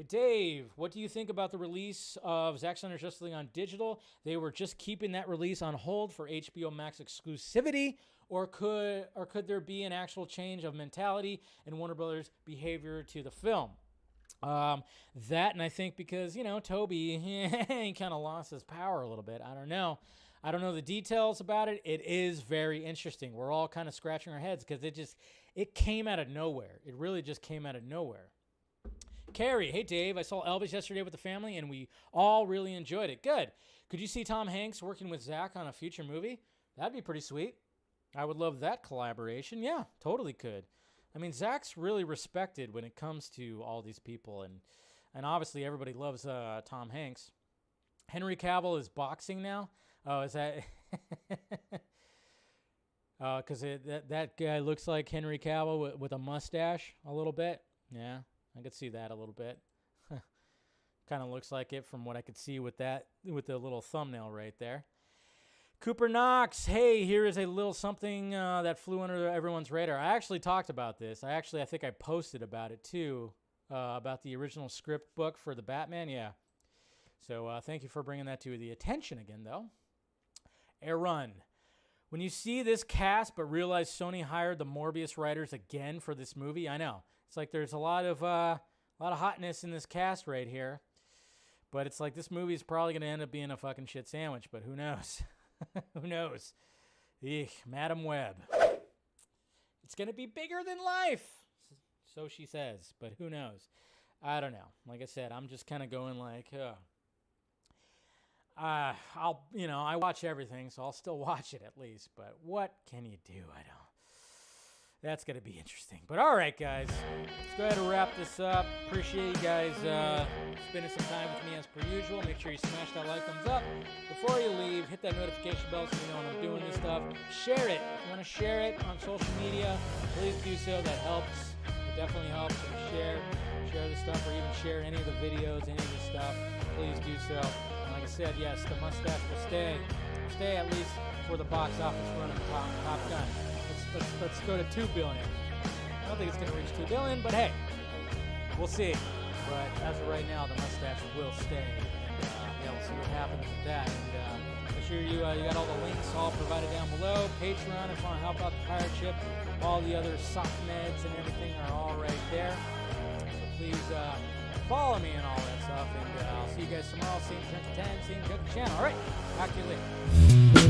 Dave, what do you think about the release of Zack Snyder's Justice League on digital? They were just keeping that release on hold for HBO Max exclusivity, or could there be an actual change of mentality in Warner Brothers' behavior to the film? That, and I think because, Toby, he kind of lost his power a little bit. I don't know the details about it. It is very interesting. We're all kind of scratching our heads because it came out of nowhere. It really just came out of nowhere. Carrie, hey Dave, I saw Elvis yesterday with the family and we all really enjoyed it. Good. Could you see Tom Hanks working with Zack on a future movie? That'd be pretty sweet. I would love that collaboration. Yeah, totally could. I mean, Zack's really respected when it comes to all these people, and obviously everybody loves Tom Hanks. Henry Cavill is boxing now. Oh, is that? Because that guy looks like Henry Cavill with a mustache a little bit. Yeah, I could see that a little bit. Kind of looks like it from what I could see with the little thumbnail right there. Cooper Knox, hey, here is a little something that flew under everyone's radar. I actually talked about this. I think I posted about it too, about the original script book for the Batman. Yeah. So thank you for bringing that to the attention again, though. Aaron, when you see this cast but realize Sony hired the Morbius writers again for this movie, I know it's like there's a lot of hotness in this cast right here, but it's like this movie is probably going to end up being a fucking shit sandwich. But who knows? Who knows? Eek, Madam Web. It's going to be bigger than life, so she says, but who knows? I don't know. Like I said, I'm just kind of going like, I watch everything, so I'll still watch it at least, but what can you do? I don't. That's going to be interesting. But all right, guys, let's go ahead and wrap this up. Appreciate you guys spending some time with me as per usual. Make sure you smash that like, thumbs up. Before you leave, hit that notification bell so you know when I'm doing this stuff. Share it. If you want to share it on social media, please do so. That helps. It definitely helps. If you share this stuff, or even share any of the videos, any of this stuff, please do so. And like I said, yes, the mustache will stay at least for the box office run of Top Gun. Let's go to 2 billion. I don't think it's going to reach 2 billion, but hey, we'll see. But as of right now, the mustache will stay. And we'll see what happens with that. And make sure you got all the links all provided down below. Patreon if you want to help out the pirate ship. All the other soft meds and everything are all right there. So please follow me and all that stuff. And I'll see you guys tomorrow. Same Junkee 10, same Junkee channel. All right, talk to you later.